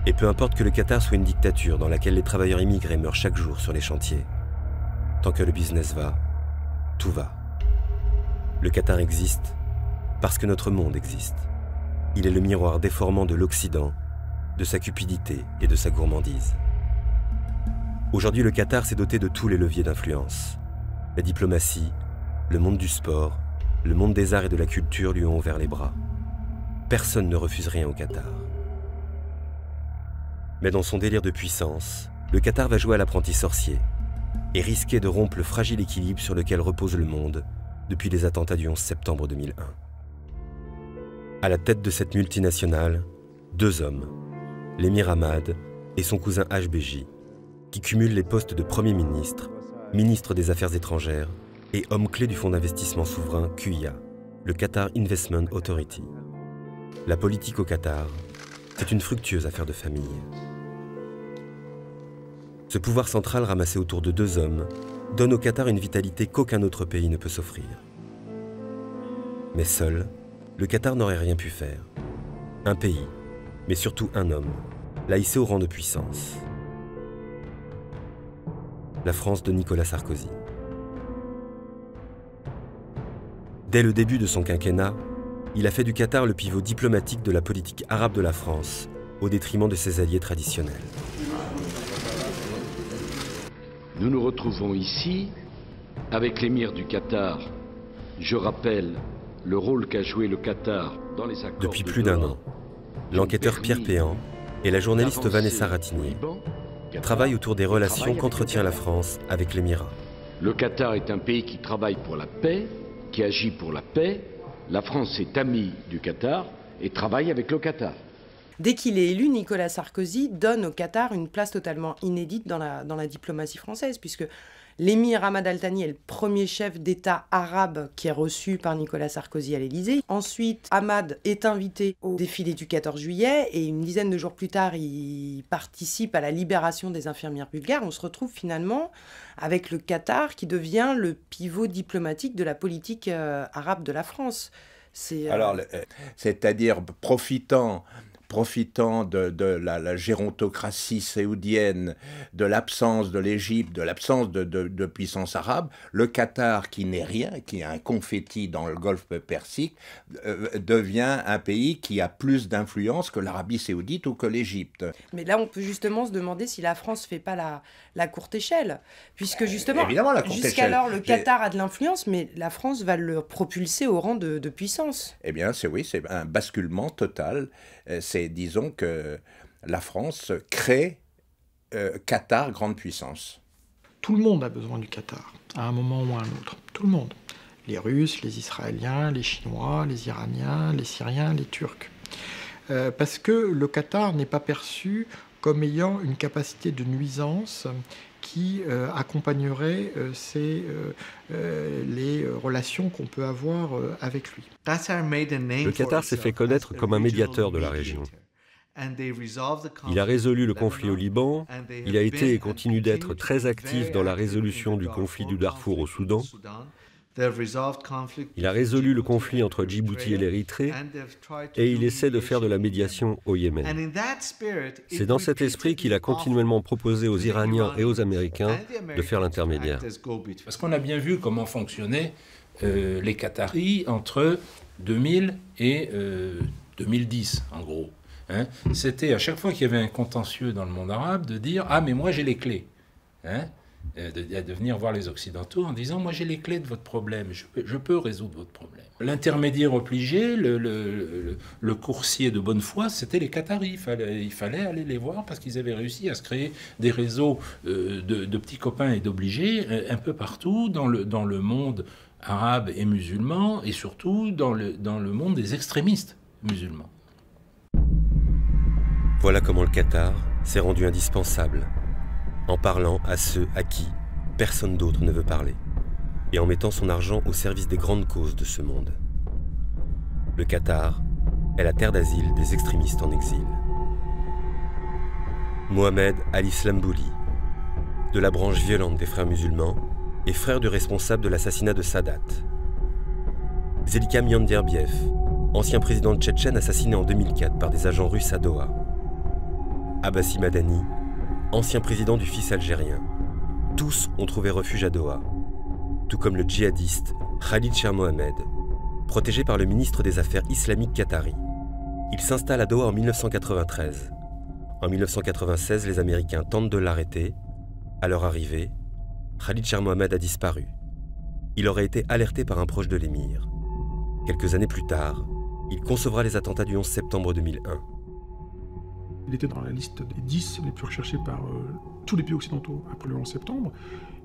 Et peu importe que le Qatar soit une dictature dans laquelle les travailleurs immigrés meurent chaque jour sur les chantiers, tant que le business va, tout va. Le Qatar existe parce que notre monde existe. Il est le miroir déformant de l'Occident, de sa cupidité et de sa gourmandise. Aujourd'hui, le Qatar s'est doté de tous les leviers d'influence. La diplomatie, le monde du sport, le monde des arts et de la culture lui ont ouvert les bras. Personne ne refuse rien au Qatar. Mais dans son délire de puissance, le Qatar va jouer à l'apprenti sorcier et risquer de rompre le fragile équilibre sur lequel repose le monde depuis les attentats du 11 septembre 2001. À la tête de cette multinationale, 2 hommes, l'émir Hamad et son cousin HBJ, qui cumulent les postes de Premier ministre, ministre des Affaires étrangères et homme clé du fonds d'investissement souverain QIA, le Qatar Investment Authority. La politique au Qatar, c'est une fructueuse affaire de famille. Ce pouvoir central ramassé autour de 2 hommes donne au Qatar une vitalité qu'aucun autre pays ne peut s'offrir. Mais seul, le Qatar n'aurait rien pu faire. Un pays, mais surtout un homme, l'a hissé au rang de puissance. La France de Nicolas Sarkozy. Dès le début de son quinquennat, il a fait du Qatar le pivot diplomatique de la politique arabe de la France, au détriment de ses alliés traditionnels. Nous nous retrouvons ici avec l'émir du Qatar. Je rappelle le rôle qu'a joué le Qatar dans les accords. Depuis plus d'un an, l'enquêteur Pierre Péan et la journaliste Vanessa Ratignier travaillent autour des relations qu'entretient la France avec l'Émirat. Le Qatar est un pays qui travaille pour la paix, qui agit pour la paix. La France est amie du Qatar et travaille avec le Qatar. Dès qu'il est élu, Nicolas Sarkozy donne au Qatar une place totalement inédite dans la diplomatie française, puisque l'émir Hamad Al Thani est le premier chef d'État arabe qui est reçu par Nicolas Sarkozy à l'Élysée. Ensuite, Hamad est invité au défilé du 14 juillet et une dizaine de jours plus tard, il participe à la libération des infirmières bulgares. On se retrouve finalement avec le Qatar qui devient le pivot diplomatique de la politique arabe de la France. Alors, c'est-à-dire profitant de la gérontocratie saoudienne, de l'absence de l'Égypte, de l'absence de puissance arabe, le Qatar, qui n'est rien, qui est un confetti dans le golfe Persique, devient un pays qui a plus d'influence que l'Arabie saoudite ou que l'Égypte. Mais là, on peut justement se demander si la France ne fait pas la courte échelle, puisque justement, jusqu'alors, le Qatar a de l'influence, mais la France va le propulser au rang de puissance. Eh bien, c'est un basculement total. Disons que la France crée Qatar grande puissance. Tout le monde a besoin du Qatar, à un moment ou à un autre. Tout le monde. Les Russes, les Israéliens, les Chinois, les Iraniens, les Syriens, les Turcs. Parce que le Qatar n'est pas perçu comme ayant une capacité de nuisance qui accompagnerait les relations qu'on peut avoir avec lui. Le Qatar s'est fait connaître comme un médiateur de la région. Il a résolu le conflit au Liban, il a été et continue d'être très actif dans la résolution du conflit du Darfour au Soudan. Il a résolu le conflit entre Djibouti et l'Érythrée et il essaie de faire de la médiation au Yémen. C'est dans cet esprit qu'il a continuellement proposé aux Iraniens et aux Américains de faire l'intermédiaire. Parce qu'on a bien vu comment fonctionnaient les Qataris entre 2000 et 2010, en gros. Hein. C'était à chaque fois qu'il y avait un contentieux dans le monde arabe de dire « Ah, mais moi j'ai les clés hein ». De venir voir les Occidentaux en disant « Moi, j'ai les clés de votre problème, je peux résoudre votre problème ». L'intermédiaire obligé, le coursier de bonne foi, c'était les Qataris. Il fallait aller les voir parce qu'ils avaient réussi à se créer des réseaux de petits copains et d'obligés un peu partout dans le monde arabe et musulman, et surtout dans le monde des extrémistes musulmans. Voilà comment le Qatar s'est rendu indispensable, en parlant à ceux à qui personne d'autre ne veut parler, et en mettant son argent au service des grandes causes de ce monde. Le Qatar est la terre d'asile des extrémistes en exil. Mohamed Al-Islam Bouli, de la branche violente des frères musulmans, et frère du responsable de l'assassinat de Sadat. Zelika Mianderbiev, ancien président tchétchène assassiné en 2004 par des agents russes à Doha. Abbasi Madani, ancien président du FIS algérien. Tous ont trouvé refuge à Doha, tout comme le djihadiste Khalid Cher Mohamed, protégé par le ministre des Affaires islamiques qatari. Il s'installe à Doha en 1993. En 1996, les Américains tentent de l'arrêter. À leur arrivée, Khalid Cher Mohamed a disparu. Il aurait été alerté par un proche de l'émir. Quelques années plus tard, il concevra les attentats du 11 septembre 2001. Il était dans la liste des 10 les plus recherchés par tous les pays occidentaux après le 11 septembre,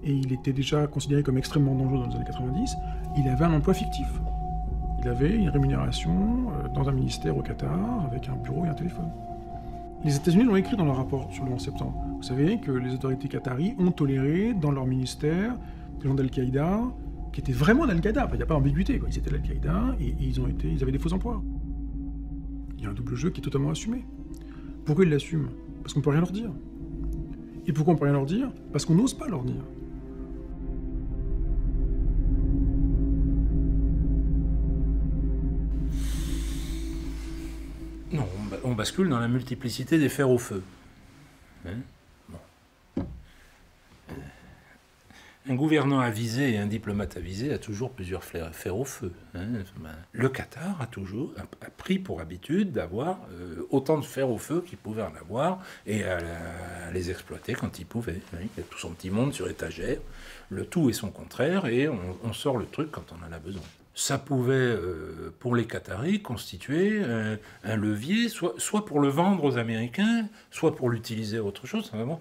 et il était déjà considéré comme extrêmement dangereux dans les années 90. Il avait un emploi fictif. Il avait une rémunération dans un ministère au Qatar, avec un bureau et un téléphone. Les États-Unis l'ont écrit dans leur rapport sur le 11 septembre. Vous savez que les autorités qataries ont toléré dans leur ministère des gens d'Al-Qaïda, qui étaient vraiment d'Al-Qaïda. Enfin, il n'y a pas d'ambiguïté, quoi. Ils étaient d'Al-Qaïda et ils avaient des faux emplois. Il y a un double jeu qui est totalement assumé. Pourquoi ils l'assument? Parce qu'on ne peut rien leur dire. Et pourquoi on ne peut rien leur dire? Parce qu'on n'ose pas leur dire. Non, on bascule dans la multiplicité des fers au feu. Hein? Bon. Un gouvernant avisé et un diplomate avisé a toujours plusieurs fers au feu. Hein? Le Qatar a toujours pris pour habitude d'avoir autant de fers au feu qu'il pouvait en avoir et à les exploiter quand il pouvait. Hein? Il y a tout son petit monde sur étagère, le tout et son contraire, et on sort le truc quand on en a besoin. Ça pouvait, pour les Qataris, constituer un levier, soit pour le vendre aux Américains, soit pour l'utiliser à autre chose. Vraiment,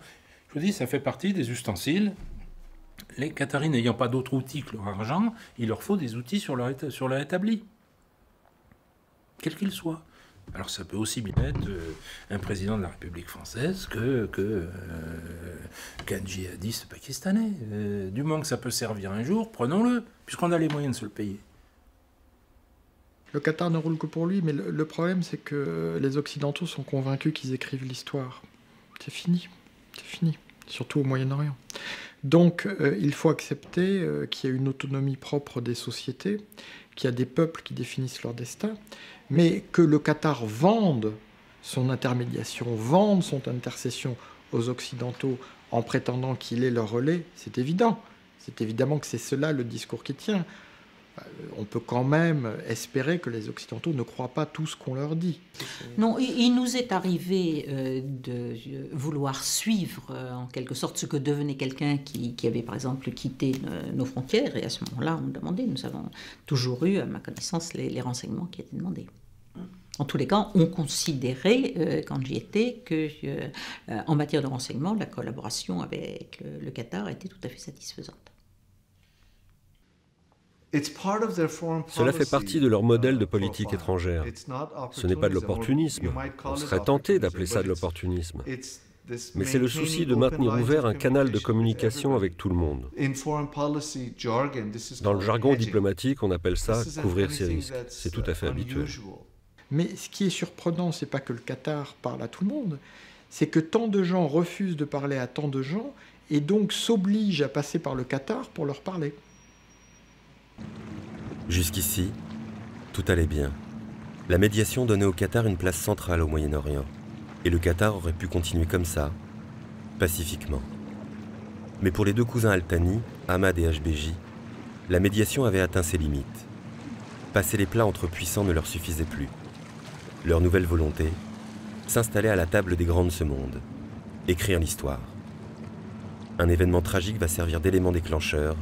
je vous dis, ça fait partie des ustensiles. Les Qataris n'ayant pas d'autre outil que leur argent, il leur faut des outils sur leur établi, quel qu'il soit. Alors ça peut aussi bien être un président de la République française qu'un djihadiste pakistanais. Du moment que ça peut servir un jour, prenons-le, puisqu'on a les moyens de se le payer. Le Qatar ne roule que pour lui, mais le problème, c'est que les Occidentaux sont convaincus qu'ils écrivent l'histoire. C'est fini, surtout au Moyen-Orient. Donc, il faut accepter qu'il y a une autonomie propre des sociétés, qu'il y a des peuples qui définissent leur destin, mais que le Qatar vende son intermédiation, vende son intercession aux Occidentaux en prétendant qu'il est leur relais, c'est évident. C'est évidemment que c'est cela le discours qui tient. On peut quand même espérer que les Occidentaux ne croient pas tout ce qu'on leur dit. Non, il nous est arrivé de vouloir suivre en quelque sorte ce que devenait quelqu'un qui avait par exemple quitté nos frontières, et à ce moment-là on demandait, nous avons toujours eu à ma connaissance les renseignements qui étaient demandés. En tous les cas, on considérait, quand j'y étais, qu'en matière de renseignement, la collaboration avec le Qatar était tout à fait satisfaisante. Cela fait partie de leur modèle de politique étrangère. Ce n'est pas de l'opportunisme. On serait tenté d'appeler ça de l'opportunisme. Mais c'est le souci de maintenir ouvert un canal de communication avec tout le monde. Dans le jargon diplomatique, on appelle ça couvrir ses risques. C'est tout à fait habituel. Mais ce qui est surprenant, c'est pas que le Qatar parle à tout le monde, c'est que tant de gens refusent de parler à tant de gens et donc s'obligent à passer par le Qatar pour leur parler. Jusqu'ici, tout allait bien. La médiation donnait au Qatar une place centrale au Moyen-Orient. Et le Qatar aurait pu continuer comme ça, pacifiquement. Mais pour les deux cousins Al-Thani, Ahmad et HBJ, la médiation avait atteint ses limites. Passer les plats entre puissants ne leur suffisait plus. Leur nouvelle volonté, s'installer à la table des grands de ce monde, écrire l'histoire. Un événement tragique va servir d'élément déclencheur,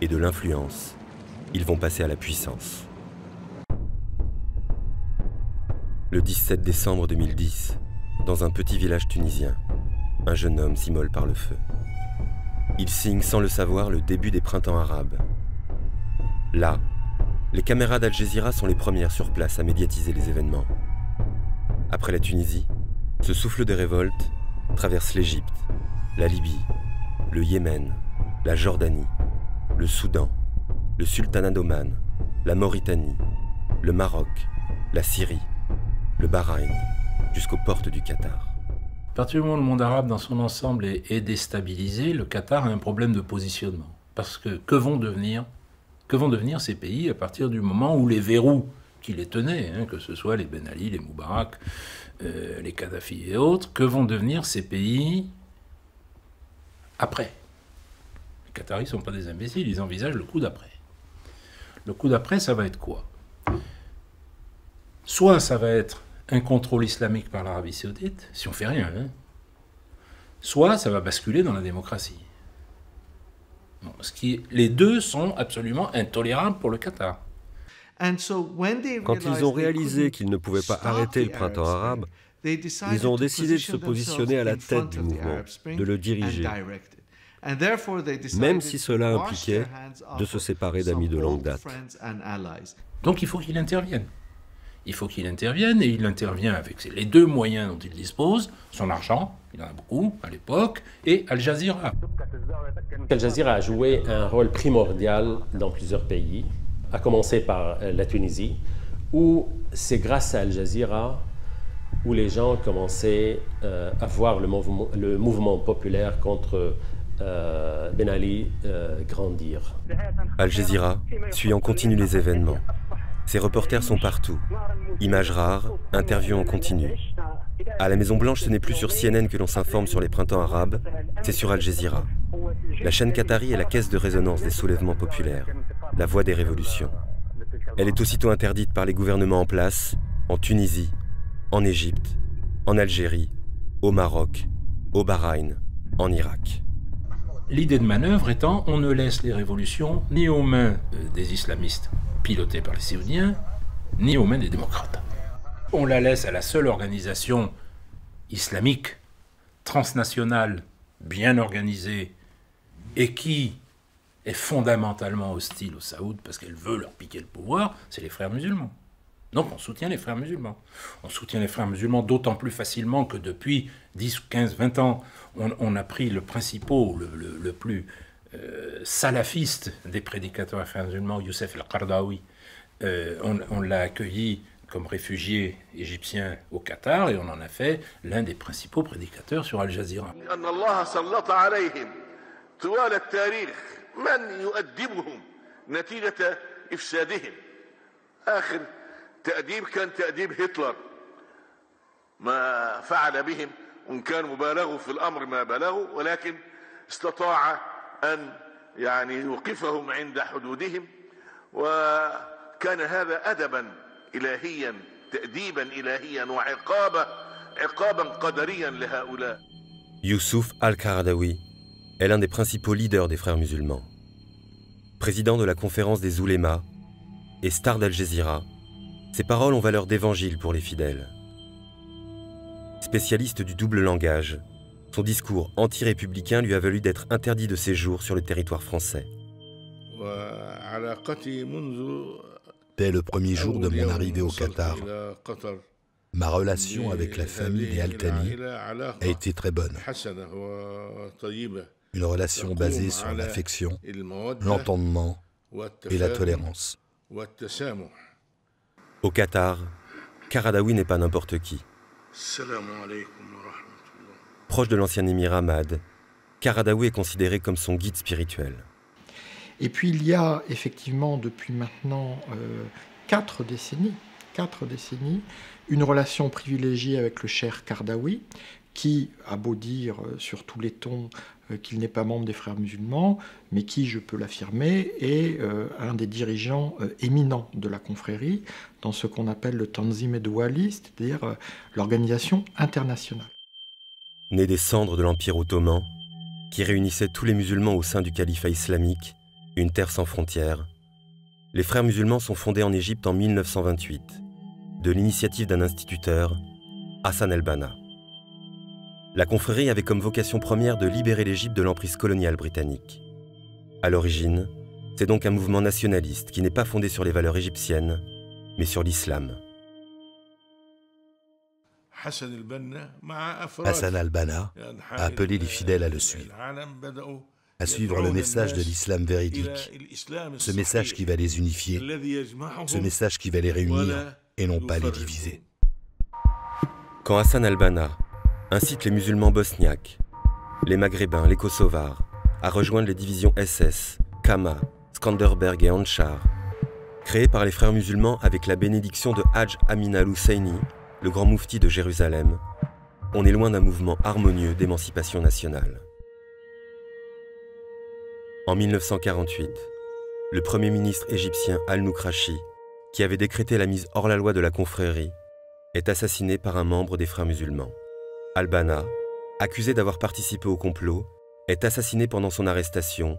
et de l'influence, ils vont passer à la puissance. Le 17 décembre 2010, dans un petit village tunisien, un jeune homme s'immole par le feu. Il signe sans le savoir le début des printemps arabes. Là, les caméras d'Al Jazeera sont les premières sur place à médiatiser les événements. Après la Tunisie, ce souffle de révolte traverse l'Égypte, la Libye, le Yémen, la Jordanie, le Soudan, le Sultanat d'Oman, la Mauritanie, le Maroc, la Syrie, le Bahreïn, jusqu'aux portes du Qatar. À partir du moment où le monde arabe dans son ensemble est déstabilisé, le Qatar a un problème de positionnement. Parce que vont devenir ces pays à partir du moment où les verrous qui les tenaient, que ce soit les Ben Ali, les Moubarak, les Kadhafi et autres, que vont devenir ces pays après? Les Qataris ne sont pas des imbéciles, ils envisagent le coup d'après. Le coup d'après, ça va être quoi? Soit ça va être un contrôle islamique par l'Arabie Saoudite, si on fait rien, soit ça va basculer dans la démocratie. Bon, les deux sont absolument intolérables pour le Qatar. Quand ils ont réalisé qu'ils ne pouvaient pas arrêter le printemps arabe, ils ont décidé de se positionner à la tête du mouvement, de le diriger, même si cela impliquait de se séparer d'amis de longue date. Donc il faut qu'il intervienne. Il faut qu'il intervienne, et il intervient avec les deux moyens dont il dispose, son argent, il en a beaucoup à l'époque, et Al Jazeera. Al Jazeera a joué un rôle primordial dans plusieurs pays, à commencer par la Tunisie, où c'est grâce à Al Jazeera où les gens commençaient à voir le mouvement populaire contre Ben Ali grandir. Al Jazeera suit en continu les événements. Ses reporters sont partout. Images rares, interviews en continu. À la Maison-Blanche, ce n'est plus sur CNN que l'on s'informe sur les printemps arabes, c'est sur Al Jazeera. La chaîne qatari est la caisse de résonance des soulèvements populaires, la voix des révolutions. Elle est aussitôt interdite par les gouvernements en place, en Tunisie, en Égypte, en Algérie, au Maroc, au Bahreïn, en Irak. L'idée de manœuvre étant, on ne laisse les révolutions ni aux mains des islamistes pilotés par les Saoudiens, ni aux mains des démocrates. On la laisse à la seule organisation islamique, transnationale, bien organisée, et qui est fondamentalement hostile aux Saouds parce qu'elle veut leur piquer le pouvoir, c'est les frères musulmans. Donc on soutient les frères musulmans. On soutient les frères musulmans d'autant plus facilement que depuis 10, 15, 20 ans, on a pris le principal, le plus salafiste des prédicateurs frères musulmans, Youssef el-Qaradawi. On l'a accueilli comme réfugié égyptien au Qatar et on en a fait l'un des principaux prédicateurs sur Al Jazeera. تأديب كان تأديب هتلر ما فعل بهم وإن كان مبالغوا في الأمر ما بلغوا ولكن استطاع أن يعني يوقفهم عند حدودهم وكان هذا أدبا إلهيا تأديبا إلهيا وعقابا قدريا لهؤلاء. Youssouf al-Qaradawi est l'un des principaux leaders des frères musulmans. Président de la conférence des oulémas et star d'Al Jazeera, ses paroles ont valeur d'évangile pour les fidèles. Spécialiste du double langage, son discours anti-républicain lui a valu d'être interdit de séjour sur le territoire français. Dès le premier jour de mon arrivée au Qatar, ma relation avec la famille des Al-Thani a été très bonne. Une relation basée sur l'affection, l'entendement et la tolérance. Au Qatar, Qaradawi n'est pas n'importe qui. Proche de l'ancien émir Hamad, Qaradawi est considéré comme son guide spirituel. Et puis il y a effectivement depuis maintenant 4 décennies, une relation privilégiée avec le cheikh Qaradawi, qui a beau dire sur tous les tons qu'il n'est pas membre des frères musulmans, mais qui, je peux l'affirmer, est un des dirigeants éminents de la confrérie dans ce qu'on appelle le Tanzim Edouali, c'est-à-dire l'organisation internationale. Né des cendres de l'Empire ottoman, qui réunissait tous les musulmans au sein du califat islamique, une terre sans frontières, les frères musulmans sont fondés en Égypte en 1928, de l'initiative d'un instituteur, Hassan el-Banna. La confrérie avait comme vocation première de libérer l'Égypte de l'emprise coloniale britannique. À l'origine, c'est donc un mouvement nationaliste qui n'est pas fondé sur les valeurs égyptiennes, mais sur l'islam. Hassan al-Banna a appelé les fidèles à le suivre, à suivre le message de l'islam véridique, ce message qui va les unifier, ce message qui va les réunir et non pas les diviser. Quand Hassan al-Banna incite les musulmans bosniaques, les maghrébins, les kosovars, à rejoindre les divisions SS, Kama, Skanderberg et Anchar, créées par les frères musulmans avec la bénédiction de Hadj Amin al-Husseini, le grand moufti de Jérusalem, on est loin d'un mouvement harmonieux d'émancipation nationale. En 1948, le premier ministre égyptien Al-Noukrachi, qui avait décrété la mise hors la loi de la confrérie, est assassiné par un membre des frères musulmans. Al-Banna, accusé d'avoir participé au complot, est assassiné pendant son arrestation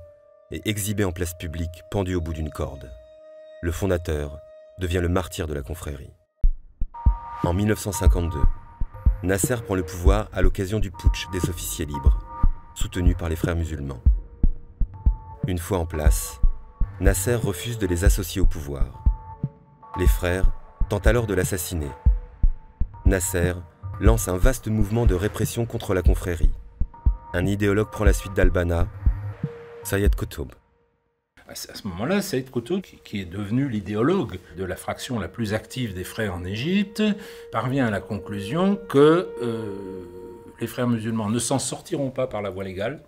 et exhibé en place publique, pendu au bout d'une corde. Le fondateur devient le martyr de la confrérie. En 1952, Nasser prend le pouvoir à l'occasion du putsch des officiers libres, soutenu par les frères musulmans. Une fois en place, Nasser refuse de les associer au pouvoir. Les frères tentent alors de l'assassiner. Nasser lance un vaste mouvement de répression contre la confrérie. Un idéologue prend la suite d'Al-Banna, Sayyid Qutb. À ce moment-là, Sayyid Qutb, qui est devenu l'idéologue de la fraction la plus active des frères en Égypte, parvient à la conclusion que les frères musulmans ne s'en sortiront pas par la voie légale,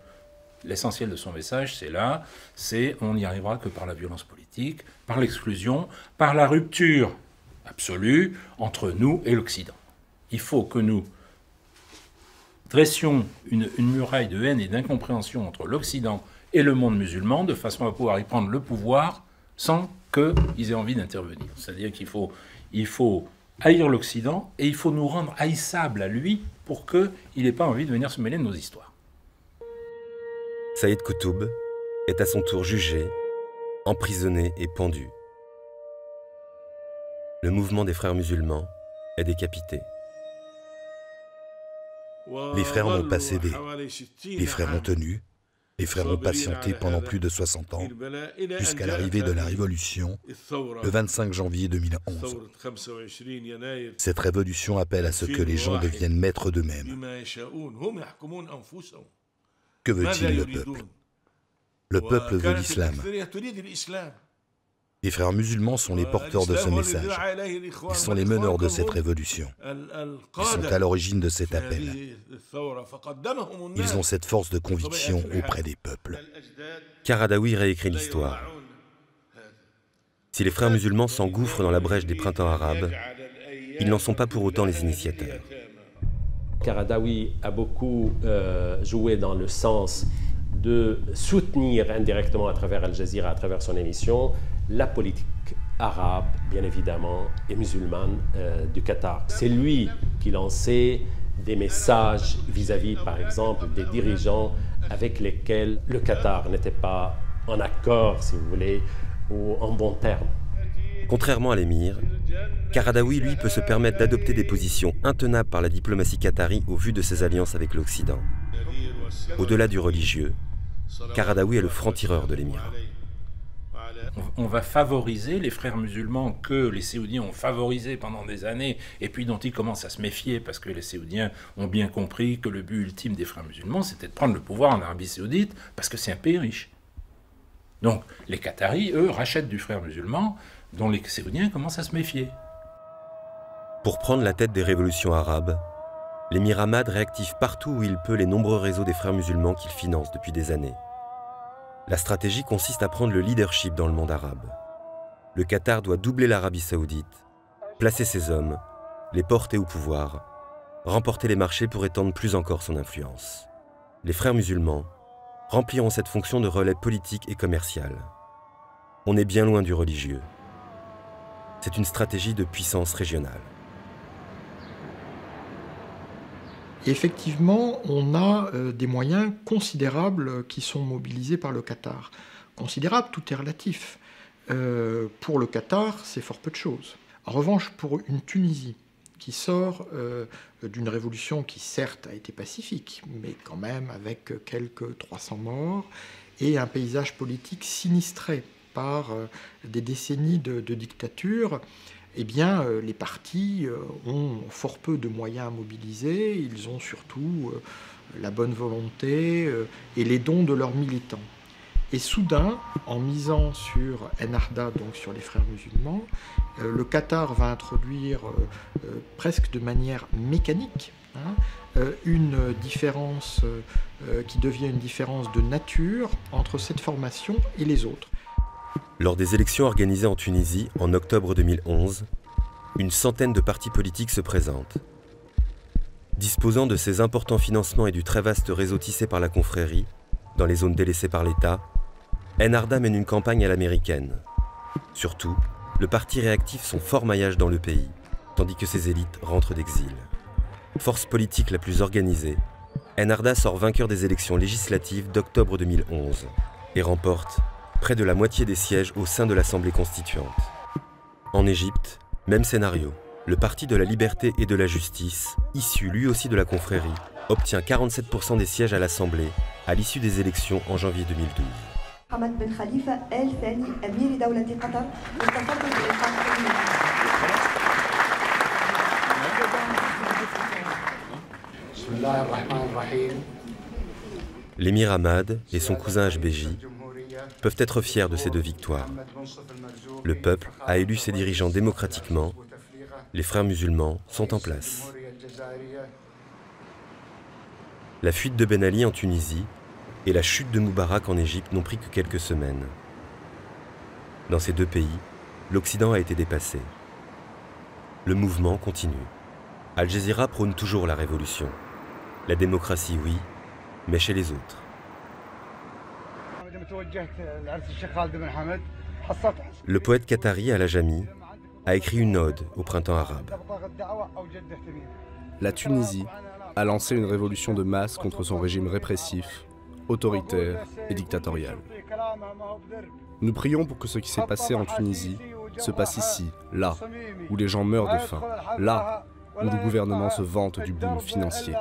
L'essentiel de son message, c'est là, c'est on n'y arrivera que par la violence politique, par l'exclusion, par la rupture absolue entre nous et l'Occident. Il faut que nous dressions une muraille de haine et d'incompréhension entre l'Occident et le monde musulman, de façon à pouvoir y prendre le pouvoir sans qu'ils aient envie d'intervenir. C'est-à-dire qu'il faut haïr l'Occident et il faut nous rendre haïssables à lui pour qu'il n'ait pas envie de venir se mêler de nos histoires. Saïd Qutb est à son tour jugé, emprisonné et pendu. Le mouvement des frères musulmans est décapité. Les frères n'ont pas cédé, les frères ont tenu, les frères ont patienté pendant plus de 60 ans, jusqu'à l'arrivée de la Révolution, le 25 janvier 2011. Cette révolution appelle à ce que les gens deviennent maîtres d'eux-mêmes. Que veut-il le peuple? Le peuple veut l'islam. Les frères musulmans sont les porteurs de ce message. Ils sont les meneurs de cette révolution. Ils sont à l'origine de cet appel. Ils ont cette force de conviction auprès des peuples. Qaradawi réécrit l'histoire. Si les frères musulmans s'engouffrent dans la brèche des printemps arabes, ils n'en sont pas pour autant les initiateurs. Qaradawi a beaucoup joué dans le sens de soutenir indirectement à travers Al Jazeera, à travers son émission, la politique arabe, bien évidemment, et musulmane du Qatar. C'est lui qui lançait des messages vis-à-vis, par exemple, des dirigeants avec lesquels le Qatar n'était pas en accord, si vous voulez, ou en bons termes. Contrairement à l'émir, Qaradawi, lui, peut se permettre d'adopter des positions intenables par la diplomatie qatari au vu de ses alliances avec l'Occident. Au-delà du religieux, Qaradawi est le franc-tireur de l'émirat. On va favoriser les frères musulmans que les Saoudiens ont favorisés pendant des années et puis dont ils commencent à se méfier parce que les Saoudiens ont bien compris que le but ultime des frères musulmans, c'était de prendre le pouvoir en Arabie Saoudite parce que c'est un pays riche. Donc les Qataris, eux, rachètent du frère musulman dont les Saoudiens commencent à se méfier. Pour prendre la tête des révolutions arabes, l'émir Hamad réactive partout où il peut les nombreux réseaux des frères musulmans qu'il finance depuis des années. La stratégie consiste à prendre le leadership dans le monde arabe. Le Qatar doit doubler l'Arabie saoudite, placer ses hommes, les porter au pouvoir, remporter les marchés pour étendre plus encore son influence. Les frères musulmans rempliront cette fonction de relais politique et commercial. On est bien loin du religieux. C'est une stratégie de puissance régionale. Effectivement, on a des moyens considérables qui sont mobilisés par le Qatar. Considérable, tout est relatif. Pour le Qatar, c'est fort peu de choses. En revanche, pour une Tunisie qui sort d'une révolution qui certes a été pacifique, mais quand même avec quelques 300 morts, et un paysage politique sinistré par des décennies de dictature, eh bien, les partis ont fort peu de moyens à mobiliser, ils ont surtout la bonne volonté et les dons de leurs militants. Et soudain, en misant sur Ennahda, donc sur les frères musulmans, le Qatar va introduire presque de manière mécanique une différence qui devient une différence de nature entre cette formation et les autres. Lors des élections organisées en Tunisie en octobre 2011, une centaine de partis politiques se présentent. Disposant de ces importants financements et du très vaste réseau tissé par la confrérie, dans les zones délaissées par l'État, Ennahda mène une campagne à l'américaine. Surtout, le parti réactive son fort maillage dans le pays, tandis que ses élites rentrent d'exil. Force politique la plus organisée, Ennahda sort vainqueur des élections législatives d'octobre 2011 et remporte près de la moitié des sièges au sein de l'Assemblée constituante. En Égypte, même scénario. Le Parti de la Liberté et de la Justice, issu lui aussi de la confrérie, obtient 47% des sièges à l'Assemblée à l'issue des élections en janvier 2012. حمد بن خليفة آل ثاني أمير دولة قطر والتفضل بالإلحاق. L'émir Hamad et son cousin Hbeji peuvent être fiers de ces deux victoires. Le peuple a élu ses dirigeants démocratiquement. Les frères musulmans sont en place. La fuite de Ben Ali en Tunisie et la chute de Moubarak en Égypte n'ont pris que quelques semaines. Dans ces deux pays, l'Occident a été dépassé. Le mouvement continue. Al Jazeera prône toujours la révolution. La démocratie, oui, mais chez les autres. Le poète qatari Al-Ajami a écrit une ode au printemps arabe. La Tunisie a lancé une révolution de masse contre son régime répressif, autoritaire et dictatorial. Nous prions pour que ce qui s'est passé en Tunisie se passe ici, là, où les gens meurent de faim, là, où le gouvernement se vante du boom financier.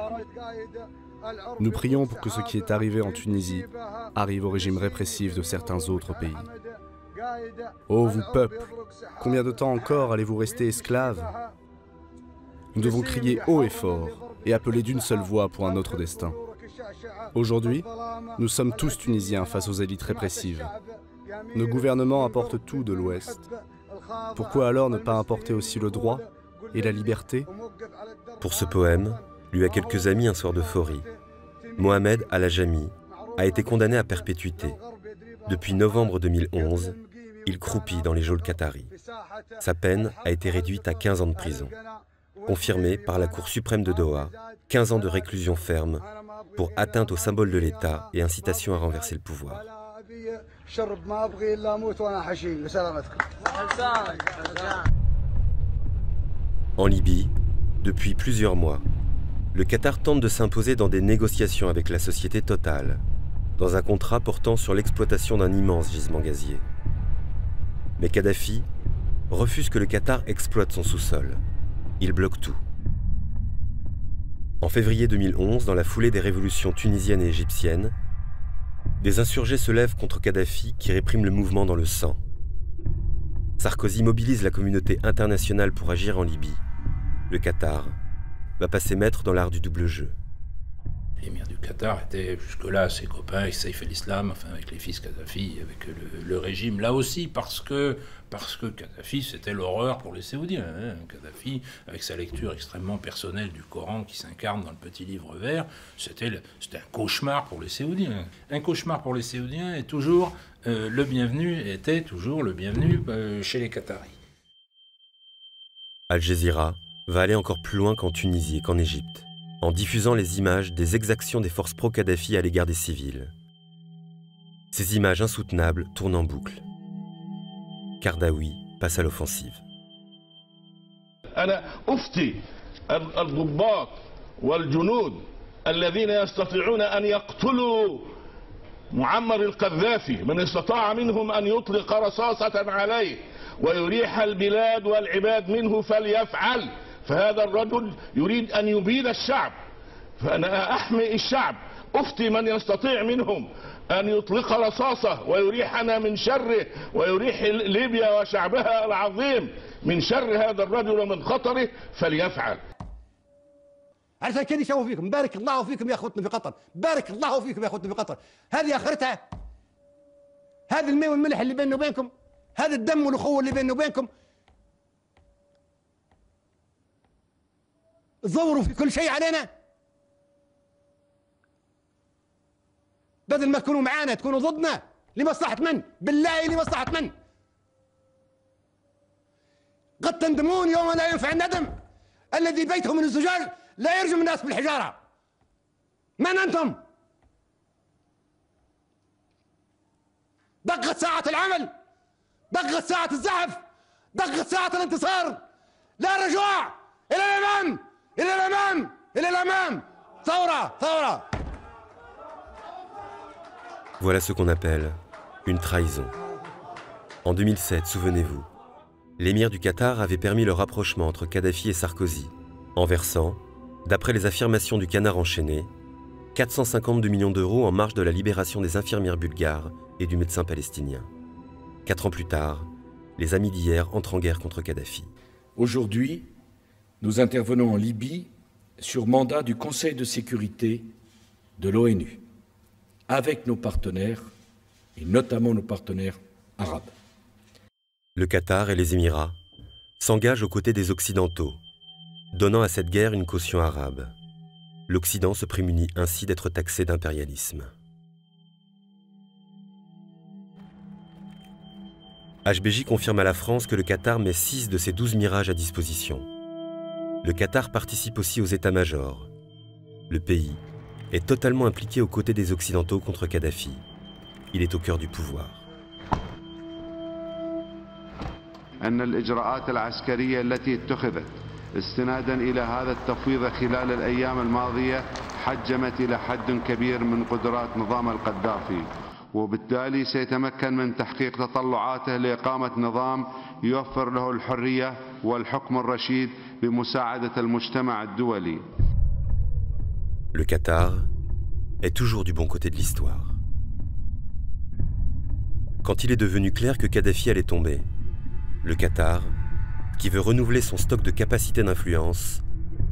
Nous prions pour que ce qui est arrivé en Tunisie arrive au régime répressif de certains autres pays. Ô vous peuples, combien de temps encore allez-vous rester esclaves? Nous devons crier haut et fort et appeler d'une seule voix pour un autre destin. Aujourd'hui, nous sommes tous Tunisiens face aux élites répressives. Nos gouvernements apportent tout de l'Ouest. Pourquoi alors ne pas importer aussi le droit et la liberté? Pour ce poème, lu à quelques amis un soir d'euphorie, Mohamed Al-Ajami a été condamné à perpétuité. Depuis novembre 2011, il croupit dans les geôles qataris. Sa peine a été réduite à 15 ans de prison. Confirmée par la Cour suprême de Doha, 15 ans de réclusion ferme pour atteinte au symbole de l'État et incitation à renverser le pouvoir. En Libye, depuis plusieurs mois, le Qatar tente de s'imposer dans des négociations avec la société Total, dans un contrat portant sur l'exploitation d'un immense gisement gazier. Mais Kadhafi refuse que le Qatar exploite son sous-sol. Il bloque tout. En février 2011, dans la foulée des révolutions tunisiennes et égyptiennes, des insurgés se lèvent contre Kadhafi qui réprime le mouvement dans le sang. Sarkozy mobilise la communauté internationale pour agir en Libye. Le Qatar va passer maître dans l'art du double jeu. L'émir du Qatar était jusque-là ses copains avec Saïf el-Islam, enfin avec les fils Kadhafi, avec le régime, là aussi parce que Kadhafi c'était l'horreur pour les Saoudiens. Hein. Kadhafi, avec sa lecture extrêmement personnelle du Coran qui s'incarne dans le petit livre vert, c'était un cauchemar pour les Saoudiens. Un cauchemar pour les Saoudiens et toujours le bienvenu était toujours le bienvenu chez les Qataris. Al Jazeera va aller encore plus loin qu'en Tunisie et qu'en Égypte, en diffusant les images des exactions des forces pro-Kadhafi à l'égard des civils. Ces images insoutenables tournent en boucle. Kardaoui passe à l'offensive. أنا أفتي الضباط والجنود الذين يستطيعون أن يقتلوا معمر القذافي من استطاع منهم أن يطلق رصاصة عليه ويريح البلاد والعباد منه فليفعل. فهذا الرجل يريد أن يبيد الشعب فأنا أحمي الشعب أفتي من يستطيع منهم أن يطلق رصاصة ويريحنا من شره ويريح ليبيا وشعبها العظيم من شر هذا الرجل ومن خطره فليفعل. عشان كذا يسووا فيكم بارك الله فيكم يا اخوتنا في قطر بارك الله فيكم يا اخوتنا في قطر هذه اخرتها هذا الماء والملح اللي بيننا وبينكم هذا الدم والاخوه اللي بيننا وبينكم تزوروا في كل شيء علينا بدل ما تكونوا معانا تكونوا ضدنا لمصلحة من؟ بالله لمصلحة من؟ قد تندمون يوم لا ينفع الندم الذي بيته من الزجاج لا يرجم الناس بالحجارة. من أنتم؟ دقت ساعة العمل دقت ساعة الزحف دقت ساعة الانتصار لا رجوع إلى الأمام إلى الأمام إلى الأمام ثورة ثورة. Voilà ce qu'on appelle une trahison. En 2007, souvenez-vous, l'émir du Qatar avait permis le rapprochement entre Kadhafi et Sarkozy, en versant, d'après les affirmations du Canard enchaîné, 452 millions d'euros en marge de la libération des infirmières bulgares et du médecin palestinien. 4 ans plus tard, les amis d'hier entrent en guerre contre Kadhafi. Aujourd'hui, nous intervenons en Libye sur mandat du Conseil de sécurité de l'ONU, avec nos partenaires, et notamment nos partenaires arabes. Le Qatar et les Émirats s'engagent aux côtés des Occidentaux, donnant à cette guerre une caution arabe. L'Occident se prémunit ainsi d'être taxé d'impérialisme. HBJ confirme à la France que le Qatar met 6 de ses 12 Mirages à disposition. Le Qatar participe aussi aux états-majors. Le pays est totalement impliqué aux côtés des Occidentaux contre Kadhafi. Il est au cœur du pouvoir. أن الإجراءات العسكرية التي اتخذت استنادا إلى هذا التفويض خلال الأيام الماضية حجمت إلى حد كبير من قدرات نظام القذافي وبالتالي سيتمكن من تحقيق تطلعاته لإقامة نظام يوفر له الحرية والحكم الرشيد بمساعدة المجتمع الدولي. Le Qatar est toujours du bon côté de l'histoire. Quand il est devenu clair que Kadhafi allait tomber, le Qatar, qui veut renouveler son stock de capacités d'influence,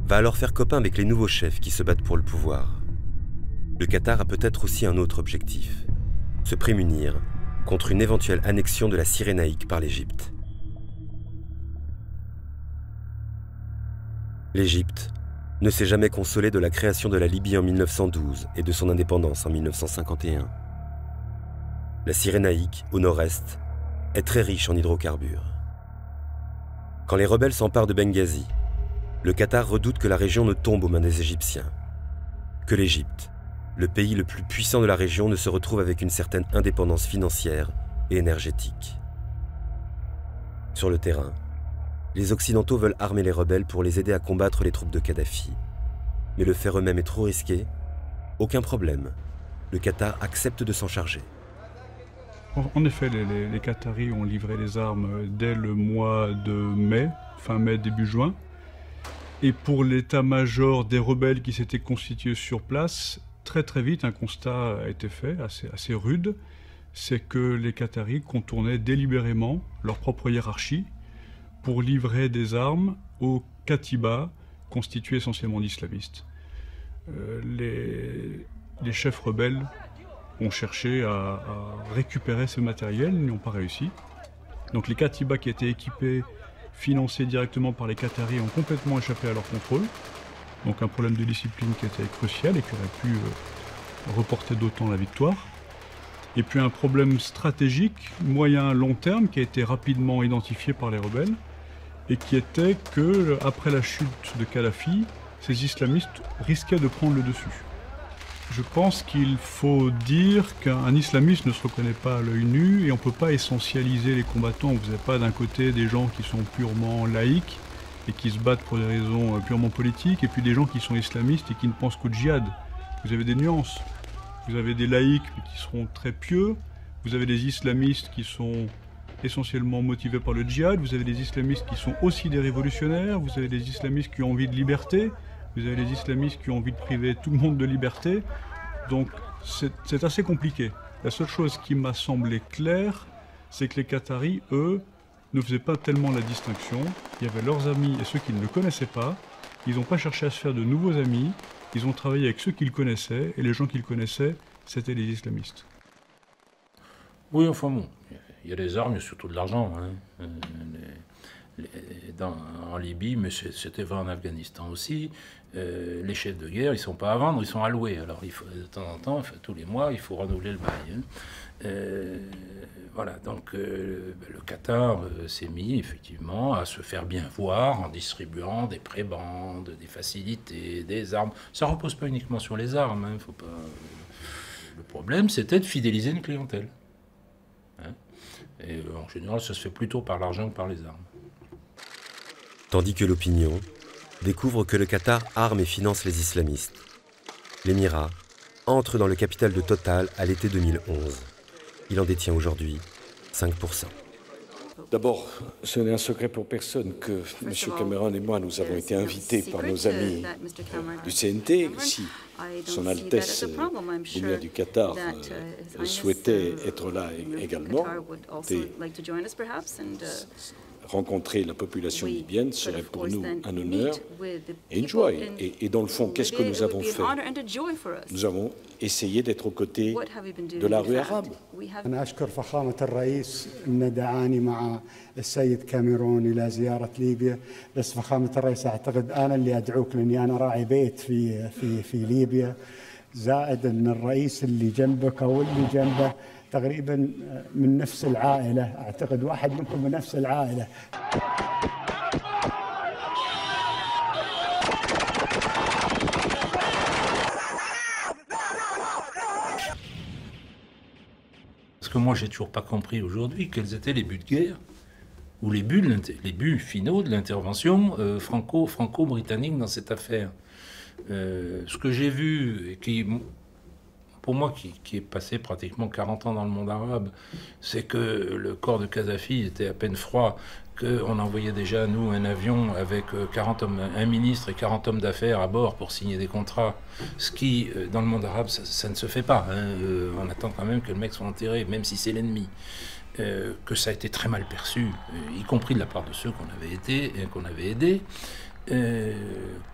va alors faire copain avec les nouveaux chefs qui se battent pour le pouvoir. Le Qatar a peut-être aussi un autre objectif, se prémunir contre une éventuelle annexion de la Cyrénaïque par l'Égypte. L'Égypte ne s'est jamais consolée de la création de la Libye en 1912 et de son indépendance en 1951. La Cyrénaïque, au nord-est, est très riche en hydrocarbures. Quand les rebelles s'emparent de Benghazi, le Qatar redoute que la région ne tombe aux mains des Égyptiens, que l'Égypte, le pays le plus puissant de la région, ne se retrouve avec une certaine indépendance financière et énergétique. Sur le terrain, les Occidentaux veulent armer les rebelles pour les aider à combattre les troupes de Kadhafi. Mais le faire eux-mêmes est trop risqué. Aucun problème. Le Qatar accepte de s'en charger. En effet, les Qataris ont livré les armes dès le mois de mai, fin mai, début juin. Et pour l'état-major des rebelles qui s'étaient constitués sur place, très vite, un constat a été fait, assez rude, c'est que les Qataris contournaient délibérément leur propre hiérarchie pour livrer des armes aux Katiba, constitués essentiellement d'islamistes. Les chefs rebelles ont cherché à récupérer ce matériel, ils n'ont pas réussi. Donc les Katiba qui étaient équipés, financés directement par les Qataris, ont complètement échappé à leur contrôle. Donc un problème de discipline qui était crucial et qui aurait pu reporter d'autant la victoire. Et puis un problème stratégique, moyen-long terme, qui a été rapidement identifié par les rebelles, et qui était que, après la chute de Kadhafi, ces islamistes risquaient de prendre le dessus. Je pense qu'il faut dire qu'un islamiste ne se reconnaît pas à l'œil nu et on ne peut pas essentialiser les combattants. Vous n'avez pas d'un côté des gens qui sont purement laïcs et qui se battent pour des raisons purement politiques, et puis des gens qui sont islamistes et qui ne pensent qu'au djihad. Vous avez des nuances. Vous avez des laïcs qui seront très pieux, vous avez des islamistes qui sont essentiellement motivés par le djihad, vous avez des islamistes qui sont aussi des révolutionnaires, vous avez des islamistes qui ont envie de liberté, vous avez des islamistes qui ont envie de priver tout le monde de liberté. Donc c'est assez compliqué. La seule chose qui m'a semblé claire, c'est que les Qataris, eux, ne faisaient pas tellement la distinction. Il y avait leurs amis et ceux qu'ils ne connaissaient pas. Ils n'ont pas cherché à se faire de nouveaux amis. Ils ont travaillé avec ceux qu'ils connaissaient, et les gens qu'ils connaissaient, c'était les islamistes. Oui, enfin bon, il y a des armes, il y a surtout de l'argent. Hein. En Libye, mais c'était vrai en Afghanistan aussi. Les chefs de guerre, ils ne sont pas à vendre, ils sont à louer. Alors il faut, de temps en temps, enfin, tous les mois, il faut renouveler le bail. Hein. Voilà, donc le Qatar s'est mis effectivement à se faire bien voir en distribuant des prébendes, des facilités, des armes. Ça ne repose pas uniquement sur les armes. Hein, faut pas... Le problème, c'était de fidéliser une clientèle. Hein. Et en général, ça se fait plutôt par l'argent que par les armes. Tandis que l'opinion découvre que le Qatar arme et finance les islamistes. L'émirat entre dans le capital de Total à l'été 2011. Il en détient aujourd'hui 5%. D'abord, ce n'est un secret pour personne que M. Cameron et moi, nous avons été invités par nos amis du CNT. Si Son Altesse Bounia du Qatar souhaitait être là également, rencontrer la population libyenne serait pour nous un honneur et une joie. Et dans le fond, qu'est-ce que nous avons fait? Nous avons essayé d'être aux côtés de la rue arabe. أنا أشكر فخامة الرئيس أن دعاني مع السيد كاميرون إلى زيارة ليبيا، بس فخامة الرئيس أعتقد أنا اللي أدعوك لأني أنا راعي بيت في ليبيا، زائد أن الرئيس اللي جنبك أو اللي جنبه تقريبا من نفس العائلة، أعتقد واحد منكم من نفس العائلة. Parce que moi, j'ai toujours pas compris aujourd'hui quels étaient les buts de guerre ou les buts finaux de l'intervention franco-britannique dans cette affaire. Ce que j'ai vu, et qui, pour moi, qui est passé pratiquement 40 ans dans le monde arabe, c'est que le corps de Kadhafi était à peine froid, qu'on envoyait déjà, nous, un avion avec 40 hommes, un ministre et 40 hommes d'affaires à bord pour signer des contrats. Ce qui, dans le monde arabe, ça ne se fait pas. Hein. On attend quand même que le mec soit enterré, même si c'est l'ennemi. Que ça a été très mal perçu, y compris de la part de ceux qu'on avait aidés.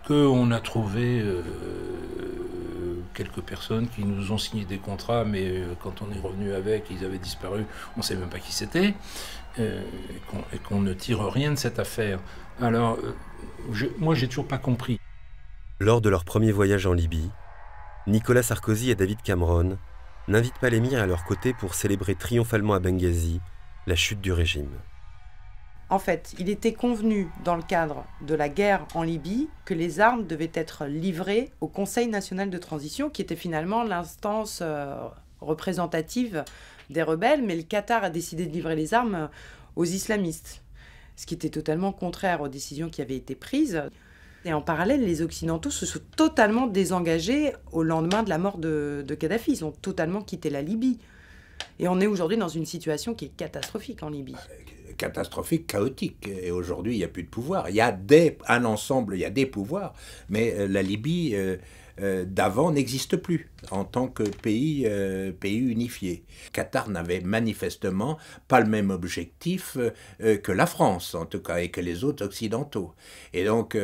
Qu'on a trouvé quelques personnes qui nous ont signé des contrats, mais quand on est revenu avec, ils avaient disparu, on ne sait même pas qui c'était, et qu'on ne tire rien de cette affaire. Alors, moi, j'ai toujours pas compris. Lors de leur premier voyage en Libye, Nicolas Sarkozy et David Cameron n'invitent pas l'émir à leur côté pour célébrer triomphalement à Benghazi la chute du régime. En fait, il était convenu, dans le cadre de la guerre en Libye, que les armes devaient être livrées au Conseil national de transition, qui était finalement l'instance représentative des rebelles, mais le Qatar a décidé de livrer les armes aux islamistes, ce qui était totalement contraire aux décisions qui avaient été prises. Et en parallèle, les Occidentaux se sont totalement désengagés au lendemain de la mort de Kadhafi. Ils ont totalement quitté la Libye. Et on est aujourd'hui dans une situation qui est catastrophique en Libye. Catastrophique, chaotique. Et aujourd'hui, il n'y a plus de pouvoir. Il y a un ensemble, il y a des pouvoirs, mais la Libye d'avant n'existe plus en tant que pays unifié. Qatar n'avait manifestement pas le même objectif que la France, en tout cas, et que les autres occidentaux. Et donc,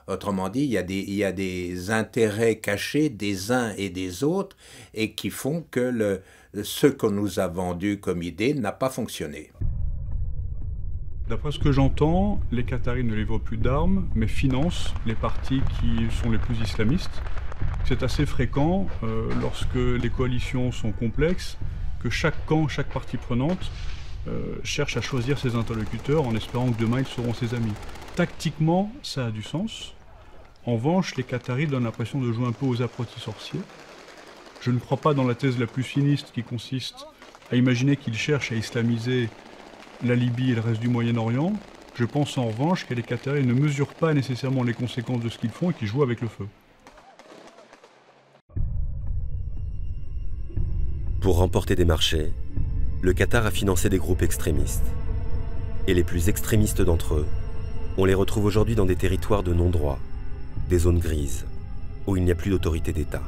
autrement dit, il y a des intérêts cachés des uns et des autres, et qui font que ce qu'on nous a vendu comme idée n'a pas fonctionné. D'après ce que j'entends, les Qataris ne livrent plus d'armes, mais financent les partis qui sont les plus islamistes. C'est assez fréquent lorsque les coalitions sont complexes, que chaque camp, chaque partie prenante cherche à choisir ses interlocuteurs en espérant que demain ils seront ses amis. Tactiquement, ça a du sens. En revanche, les Qataris donnent l'impression de jouer un peu aux apprentis sorciers. Je ne crois pas dans la thèse la plus sinistre qui consiste à imaginer qu'ils cherchent à islamiser la Libye et le reste du Moyen-Orient. Je pense en revanche que les Qataris ne mesurent pas nécessairement les conséquences de ce qu'ils font et qu'ils jouent avec le feu. Pour remporter des marchés, le Qatar a financé des groupes extrémistes. Et les plus extrémistes d'entre eux, on les retrouve aujourd'hui dans des territoires de non-droit, des zones grises, où il n'y a plus d'autorité d'État.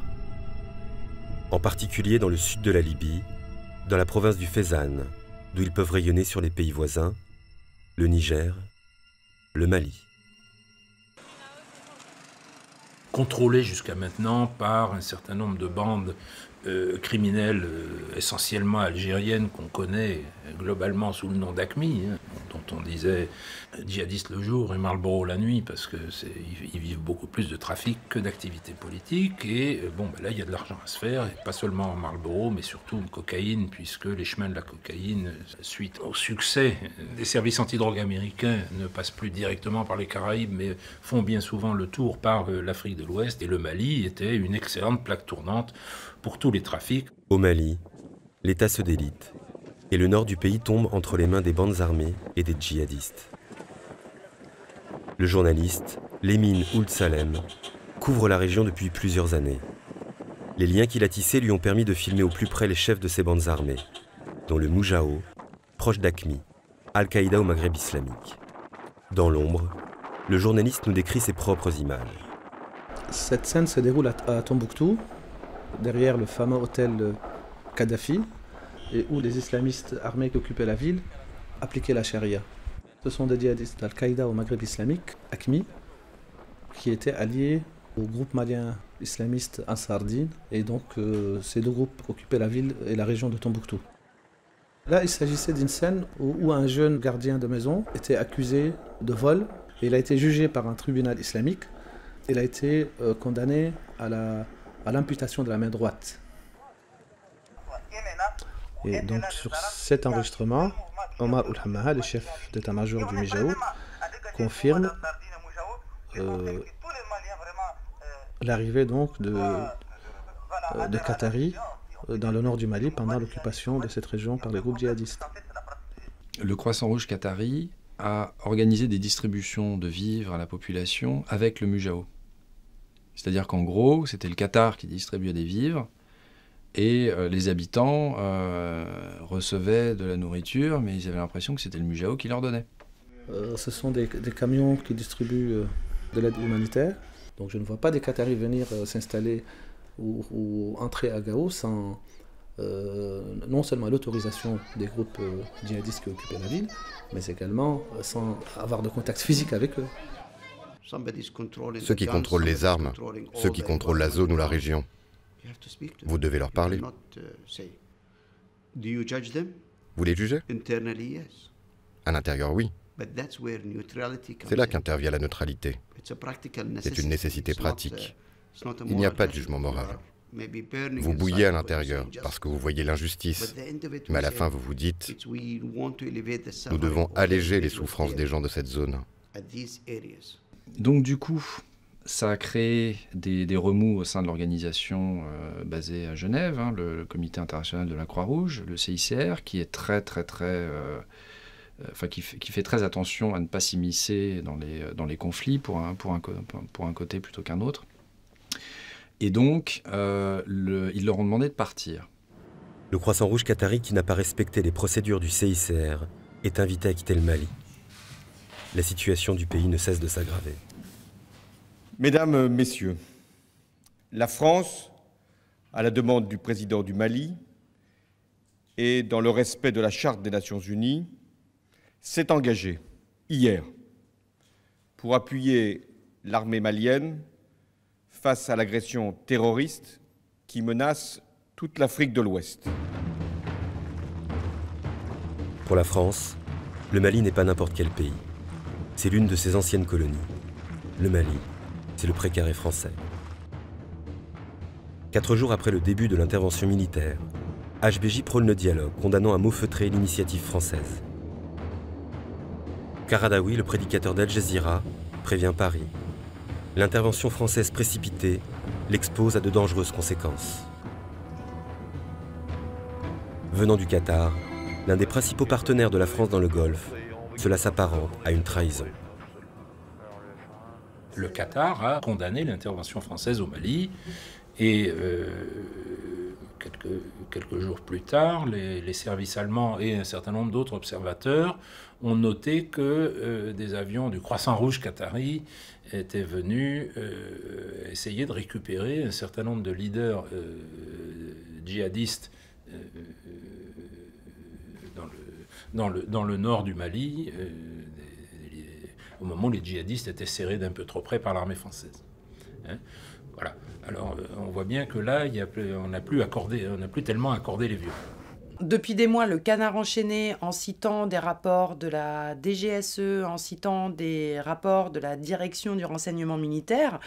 En particulier dans le sud de la Libye, dans la province du Fezzan, d'où ils peuvent rayonner sur les pays voisins, le Niger, le Mali. Contrôlés jusqu'à maintenant par un certain nombre de bandes criminelles essentiellement algériennes qu'on connaît globalement sous le nom d'AQMI, hein, dont on disait djihadistes le jour et Marlboro la nuit, parce qu'ils vivent beaucoup plus de trafic que d'activités politiques. Et bon, ben là, il y a de l'argent à se faire, et pas seulement en Marlboro, mais surtout en cocaïne, puisque les chemins de la cocaïne, suite au succès des services antidrogue américains, ne passent plus directement par les Caraïbes, mais font bien souvent le tour par l'Afrique de l'Ouest. Et le Mali était une excellente plaque tournante pour tous les trafics. Au Mali, l'État se délite, et le nord du pays tombe entre les mains des bandes armées et des djihadistes. Le journaliste Lemine Ould Salem couvre la région depuis plusieurs années. Les liens qu'il a tissés lui ont permis de filmer au plus près les chefs de ces bandes armées, dont le Moujao, proche d'AQMI, Al-Qaïda au Maghreb islamique. Dans l'ombre, le journaliste nous décrit ses propres images. Cette scène se déroule à Tombouctou, derrière le fameux hôtel Kadhafi, et où les islamistes armés qui occupaient la ville appliquaient la charia. Ce sont des djihadistes d'Al-Qaïda au Maghreb islamique, AQMI, qui étaient alliés au groupe malien islamiste Ansar-Din, et donc ces deux groupes occupaient la ville et la région de Tombouctou. Là, il s'agissait d'une scène où un jeune gardien de maison était accusé de vol, et il a été jugé par un tribunal islamique. Il a été condamné à l'amputation de la main droite. Et donc sur cet enregistrement, Omar Ould-Hammaha, le chef d'état-major du Mijaou, confirme l'arrivée donc de Qataris dans le nord du Mali pendant l'occupation de cette région par les groupes djihadistes. Le Croissant Rouge qatari a organisé des distributions de vivres à la population avec le Mijaou. C'est-à-dire qu'en gros, c'était le Qatar qui distribuait des vivres et les habitants recevaient de la nourriture, mais ils avaient l'impression que c'était le Mijaou qui leur donnait. Ce sont des camions qui distribuent de l'aide humanitaire. Donc je ne vois pas des Qataris venir s'installer ou entrer à Gao sans non seulement l'autorisation des groupes djihadistes qui occupaient la ville, mais également sans avoir de contact physique avec eux. Ceux qui contrôlent les armes, ceux qui contrôlent la zone ou la région, vous devez leur parler. Vous les jugez? À l'intérieur, oui. C'est là qu'intervient la neutralité. C'est une nécessité pratique. Il n'y a pas de jugement moral. Vous bouillez à l'intérieur parce que vous voyez l'injustice. Mais à la fin, vous vous dites, nous devons alléger les souffrances des gens de cette zone. Donc du coup, ça a créé des remous au sein de l'organisation basée à Genève, hein, le Comité international de la Croix-Rouge, le CICR, qui est qui fait très attention à ne pas s'immiscer dans les conflits pour un côté plutôt qu'un autre. Et donc, ils leur ont demandé de partir. Le Croissant Rouge qatari, qui n'a pas respecté les procédures du CICR, est invité à quitter le Mali. La situation du pays ne cesse de s'aggraver. Mesdames, Messieurs, la France, à la demande du président du Mali et dans le respect de la Charte des Nations Unies, s'est engagée hier pour appuyer l'armée malienne face à l'agression terroriste qui menace toute l'Afrique de l'Ouest. Pour la France, le Mali n'est pas n'importe quel pays. C'est l'une de ses anciennes colonies. Le Mali, c'est le précaré français. 4 jours après le début de l'intervention militaire, HBJ prône le dialogue, condamnant à mots feutrés l'initiative française. Karadawi, le prédicateur d'Al Jazeera, prévient Paris. L'intervention française précipitée l'expose à de dangereuses conséquences. Venant du Qatar, l'un des principaux partenaires de la France dans le Golfe, cela s'apparente à une trahison. Le Qatar a condamné l'intervention française au Mali et quelques jours plus tard, les services allemands et un certain nombre d'autres observateurs ont noté que des avions du Croissant Rouge qatari étaient venus essayer de récupérer un certain nombre de leaders djihadistes dans le nord du Mali, au moment où les djihadistes étaient serrés d'un peu trop près par l'armée française. Hein, voilà. Alors on voit bien que là, on n'a plus tellement accordé les vieux. Depuis des mois, le Canard enchaîné, en citant des rapports de la DGSE, en citant des rapports de la direction du renseignement militaire,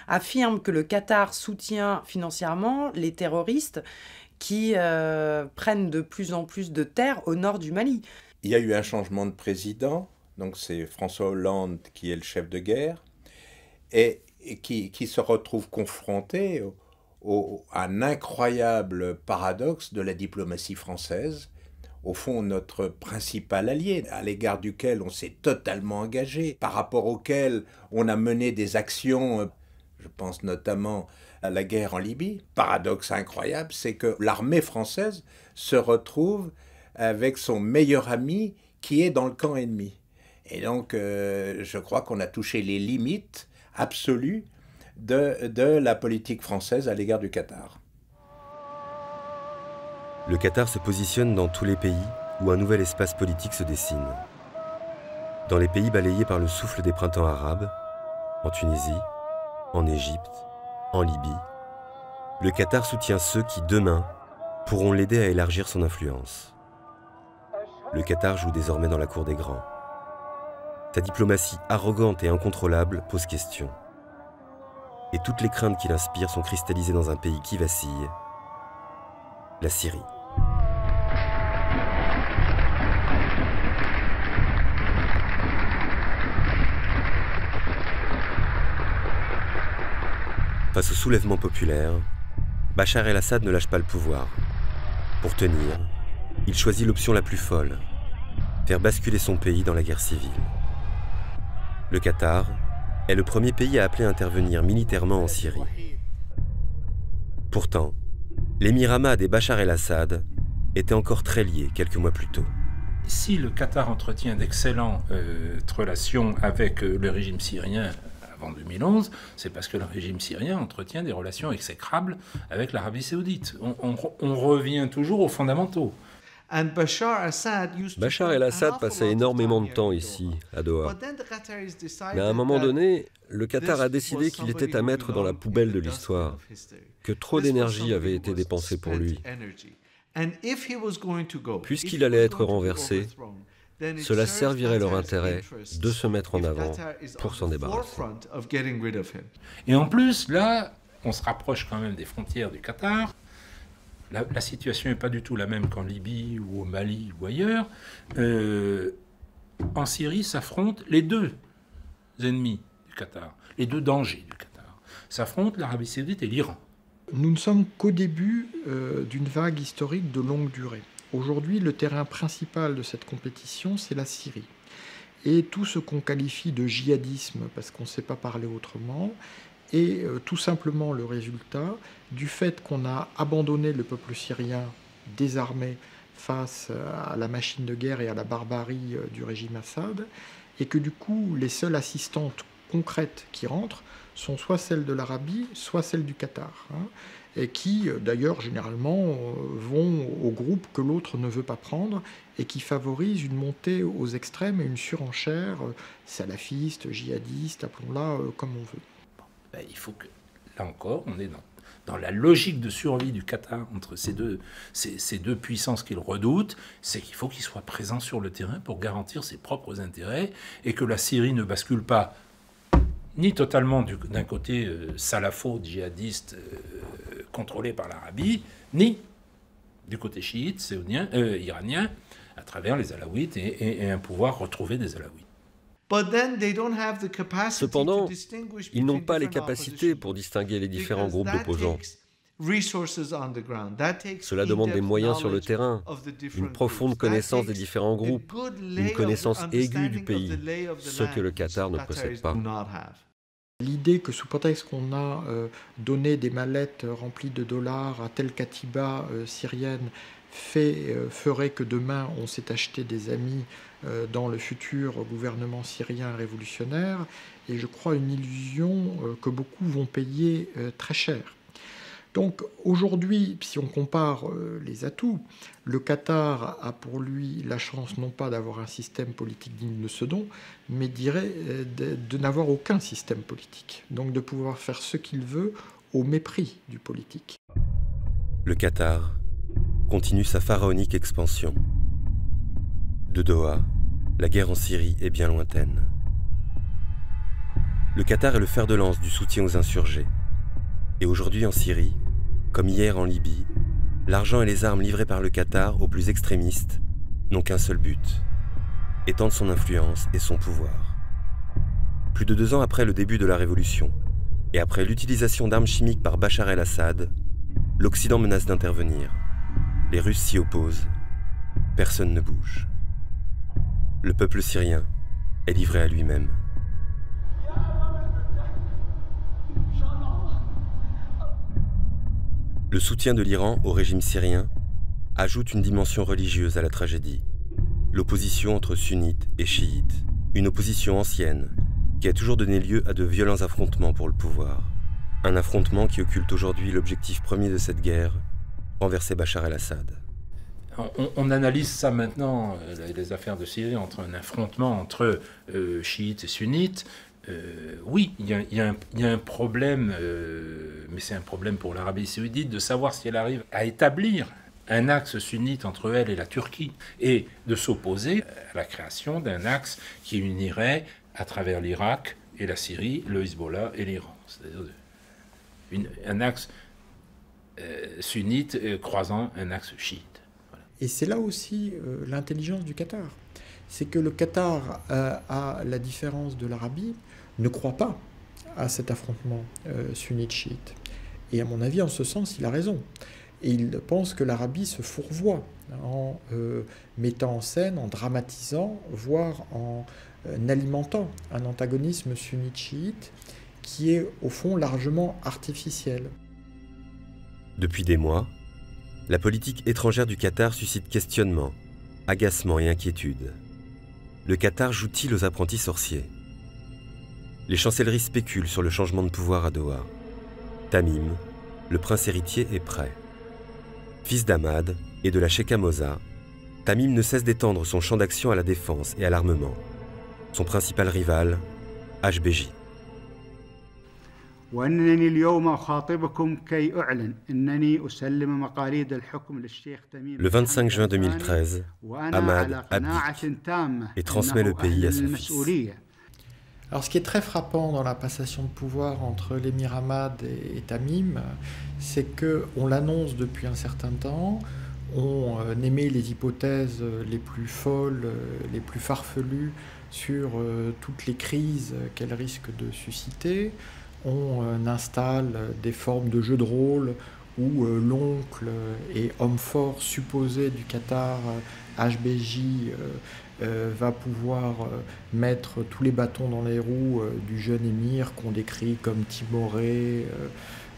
affirme que le Qatar soutient financièrement les terroristes qui prennent de plus en plus de terres au nord du Mali. Il y a eu un changement de président, donc c'est François Hollande qui est le chef de guerre, et qui se retrouve confronté à un incroyable paradoxe de la diplomatie française, au fond notre principal allié, à l'égard duquel on s'est totalement engagé, par rapport auquel on a mené des actions, je pense notamment à la guerre en Libye. Paradoxe incroyable, c'est que l'armée française se retrouve avec son meilleur ami qui est dans le camp ennemi. Et donc, je crois qu'on a touché les limites absolues de la politique française à l'égard du Qatar. Le Qatar se positionne dans tous les pays où un nouvel espace politique se dessine. Dans les pays balayés par le souffle des printemps arabes, en Tunisie, en Égypte, en Libye, le Qatar soutient ceux qui, demain, pourront l'aider à élargir son influence. Le Qatar joue désormais dans la cour des grands. Sa diplomatie arrogante et incontrôlable pose question. Et toutes les craintes qu'il inspire sont cristallisées dans un pays qui vacille, la Syrie. Face au soulèvement populaire, Bachar el-Assad ne lâche pas le pouvoir. Pour tenir, il choisit l'option la plus folle, faire basculer son pays dans la guerre civile. Le Qatar est le premier pays à appeler à intervenir militairement en Syrie. Pourtant, l'émir Hamad et Bachar el-Assad étaient encore très liés quelques mois plus tôt. Si le Qatar entretient d'excellentes relations avec le régime syrien avant 2011, c'est parce que le régime syrien entretient des relations exécrables avec l'Arabie saoudite. On revient toujours aux fondamentaux. Bachar el-Assad passait énormément de temps ici, à Doha. Mais à un moment donné, le Qatar a décidé qu'il était à mettre dans la poubelle de l'histoire, que trop d'énergie avait été dépensée pour lui. Puisqu'il allait être renversé, cela servirait leur intérêt de se mettre en avant pour s'en débarrasser. Et en plus, là, on se rapproche quand même des frontières du Qatar. La situation n'est pas du tout la même qu'en Libye ou au Mali ou ailleurs. En Syrie s'affrontent les deux ennemis du Qatar, les deux dangers du Qatar. S'affrontent l'Arabie saoudite et l'Iran. Nous ne sommes qu'au début d'une vague historique de longue durée. Aujourd'hui, le terrain principal de cette compétition, c'est la Syrie. Et tout ce qu'on qualifie de djihadisme, parce qu'on ne sait pas parler autrement, est tout simplement le résultat du fait qu'on a abandonné le peuple syrien désarmé face à la machine de guerre et à la barbarie du régime Assad, et que du coup, les seules assistantes concrètes qui rentrent sont soit celles de l'Arabie, soit celles du Qatar, et qui, d'ailleurs, généralement, vont au groupe que l'autre ne veut pas prendre et qui favorisent une montée aux extrêmes et une surenchère salafiste, djihadiste, appelons-la comme on veut. Il faut que, là encore, on est dans la logique de survie du Qatar entre ces deux puissances qu'il redoute, c'est qu'il faut qu'il soit présent sur le terrain pour garantir ses propres intérêts et que la Syrie ne bascule pas ni totalement d'un côté salafo-djihadiste contrôlé par l'Arabie, ni du côté chiite, iranien, à travers les Alaouites et un pouvoir retrouvé des Alaouites. Cependant, ils n'ont pas les capacités pour distinguer les différents groupes d'opposants. Cela demande des moyens sur le terrain, une profonde connaissance des différents groupes, une connaissance aiguë du pays, ce que le Qatar ne possède pas. L'idée que sous prétexte qu'on a donné des mallettes remplies de dollars à telle katiba syrienne ferait que demain on s'est acheté des amis dans le futur gouvernement syrien révolutionnaire, et je crois une illusion que beaucoup vont payer très cher. Donc aujourd'hui, si on compare les atouts, le Qatar a pour lui la chance non pas d'avoir un système politique digne de ce nom, mais de n'avoir aucun système politique, donc de pouvoir faire ce qu'il veut au mépris du politique. Le Qatar continue sa pharaonique expansion. De Doha, la guerre en Syrie est bien lointaine. Le Qatar est le fer de lance du soutien aux insurgés. Et aujourd'hui en Syrie, comme hier en Libye, l'argent et les armes livrées par le Qatar aux plus extrémistes n'ont qu'un seul but, étendre son influence et son pouvoir. Plus de 2 ans après le début de la révolution, et après l'utilisation d'armes chimiques par Bachar el-Assad, l'Occident menace d'intervenir. Les Russes s'y opposent. Personne ne bouge. Le peuple syrien est livré à lui-même. Le soutien de l'Iran au régime syrien ajoute une dimension religieuse à la tragédie. L'opposition entre sunnites et chiites, une opposition ancienne qui a toujours donné lieu à de violents affrontements pour le pouvoir. Un affrontement qui occulte aujourd'hui l'objectif premier de cette guerre, renverser Bachar el-Assad. On analyse ça maintenant, les affaires de Syrie, entre un affrontement entre chiites et sunnites. Oui, il y a un problème, mais c'est un problème pour l'Arabie saoudite, de savoir si elle arrive à établir un axe sunnite entre elle et la Turquie, et de s'opposer à la création d'un axe qui unirait à travers l'Irak et la Syrie, le Hezbollah et l'Iran. C'est-à-dire un axe sunnite croisant un axe chiite. Voilà. Et c'est là aussi l'intelligence du Qatar. C'est que le Qatar, à la différence de l'Arabie, ne croit pas à cet affrontement sunnite-chiite. Et à mon avis, en ce sens, il a raison. Et il pense que l'Arabie se fourvoie en mettant en scène, en dramatisant, voire en alimentant un antagonisme sunnite-chiite qui est au fond largement artificiel. Depuis des mois, la politique étrangère du Qatar suscite questionnement, agacement et inquiétude. Le Qatar joue-t-il aux apprentis sorciers? Les chancelleries spéculent sur le changement de pouvoir à Doha. Tamim, le prince héritier, est prêt. Fils d'Ahmad et de la Sheikha Moza, Tamim ne cesse d'étendre son champ d'action à la défense et à l'armement. Son principal rival, HBJ. Le 25 juin 2013, Ahmad abdique et transmet le pays à son fils. Alors ce qui est très frappant dans la passation de pouvoir entre l'émir Ahmad et Tamim, c'est qu'on l'annonce depuis un certain temps, on émet les hypothèses les plus folles, les plus farfelues sur toutes les crises qu'elle risque de susciter. On installe des formes de jeux de rôle où l'oncle et homme fort supposé du Qatar, HBJ, va pouvoir mettre tous les bâtons dans les roues du jeune émir qu'on décrit comme timoré,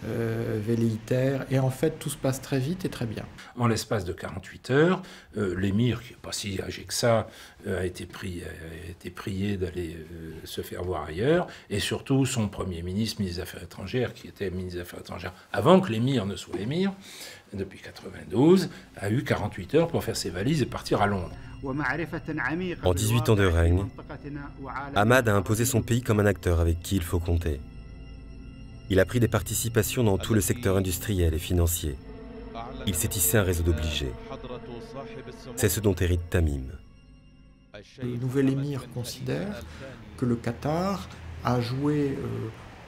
velléitaire, et en fait tout se passe très vite et très bien. En l'espace de 48 heures, l'émir, qui n'est pas si âgé que ça, a été prié d'aller se faire voir ailleurs, et surtout son premier ministre, ministre des Affaires étrangères, qui était ministre des Affaires étrangères avant que l'émir ne soit émir, depuis 92, a eu 48 heures pour faire ses valises et partir à Londres. En 18 ans de règne, Ahmad a imposé son pays comme un acteur avec qui il faut compter. Il a pris des participations dans tout le secteur industriel et financier. Il s'est tissé un réseau d'obligés. C'est ce dont hérite Tamim. Le nouvel émir considère que le Qatar a joué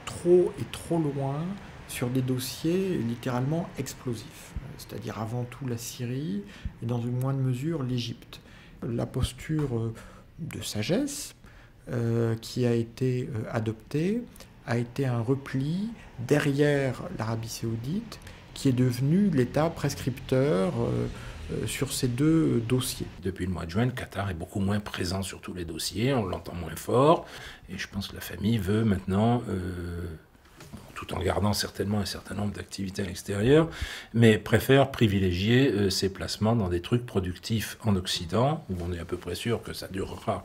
trop et trop loin sur des dossiers littéralement explosifs, c'est-à-dire avant tout la Syrie et dans une moindre mesure l'Égypte. La posture de sagesse qui a été adoptée a été un repli derrière l'Arabie saoudite qui est devenu l'État prescripteur sur ces deux dossiers. Depuis le mois de juin, le Qatar est beaucoup moins présent sur tous les dossiers, on l'entend moins fort, et je pense que la famille veut maintenant, tout en gardant certainement un certain nombre d'activités à l'extérieur, mais préfère privilégier ses placements dans des trucs productifs en Occident, où on est à peu près sûr que ça durera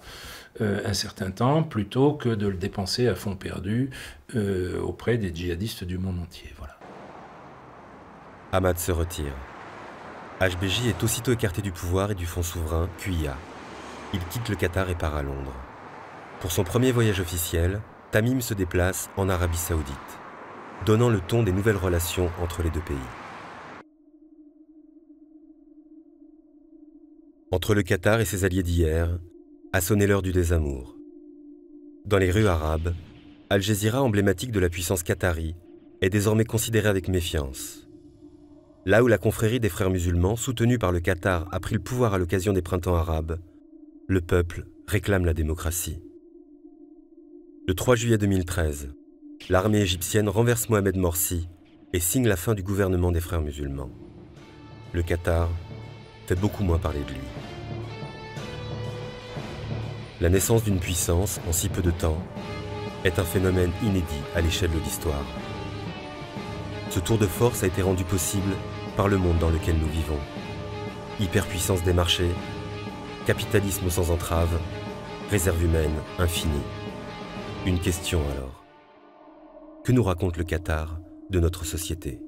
un certain temps, plutôt que de le dépenser à fond perdu auprès des djihadistes du monde entier. Voilà. Ahmad se retire. HBJ est aussitôt écarté du pouvoir et du fonds souverain QIA. Il quitte le Qatar et part à Londres. Pour son premier voyage officiel, Tamim se déplace en Arabie Saoudite, donnant le ton des nouvelles relations entre les deux pays. Entre le Qatar et ses alliés d'hier, a sonné l'heure du désamour. Dans les rues arabes, Al Jazeera, emblématique de la puissance qatari, est désormais considérée avec méfiance. Là où la confrérie des frères musulmans, soutenue par le Qatar, a pris le pouvoir à l'occasion des printemps arabes, le peuple réclame la démocratie. Le 3 juillet 2013, l'armée égyptienne renverse Mohamed Morsi et signe la fin du gouvernement des frères musulmans. Le Qatar fait beaucoup moins parler de lui. La naissance d'une puissance en si peu de temps est un phénomène inédit à l'échelle de l'histoire. Ce tour de force a été rendu possible par le monde dans lequel nous vivons. Hyperpuissance des marchés, capitalisme sans entrave, réserve humaine infinie. Une question alors. Que nous raconte le Qatar de notre société ?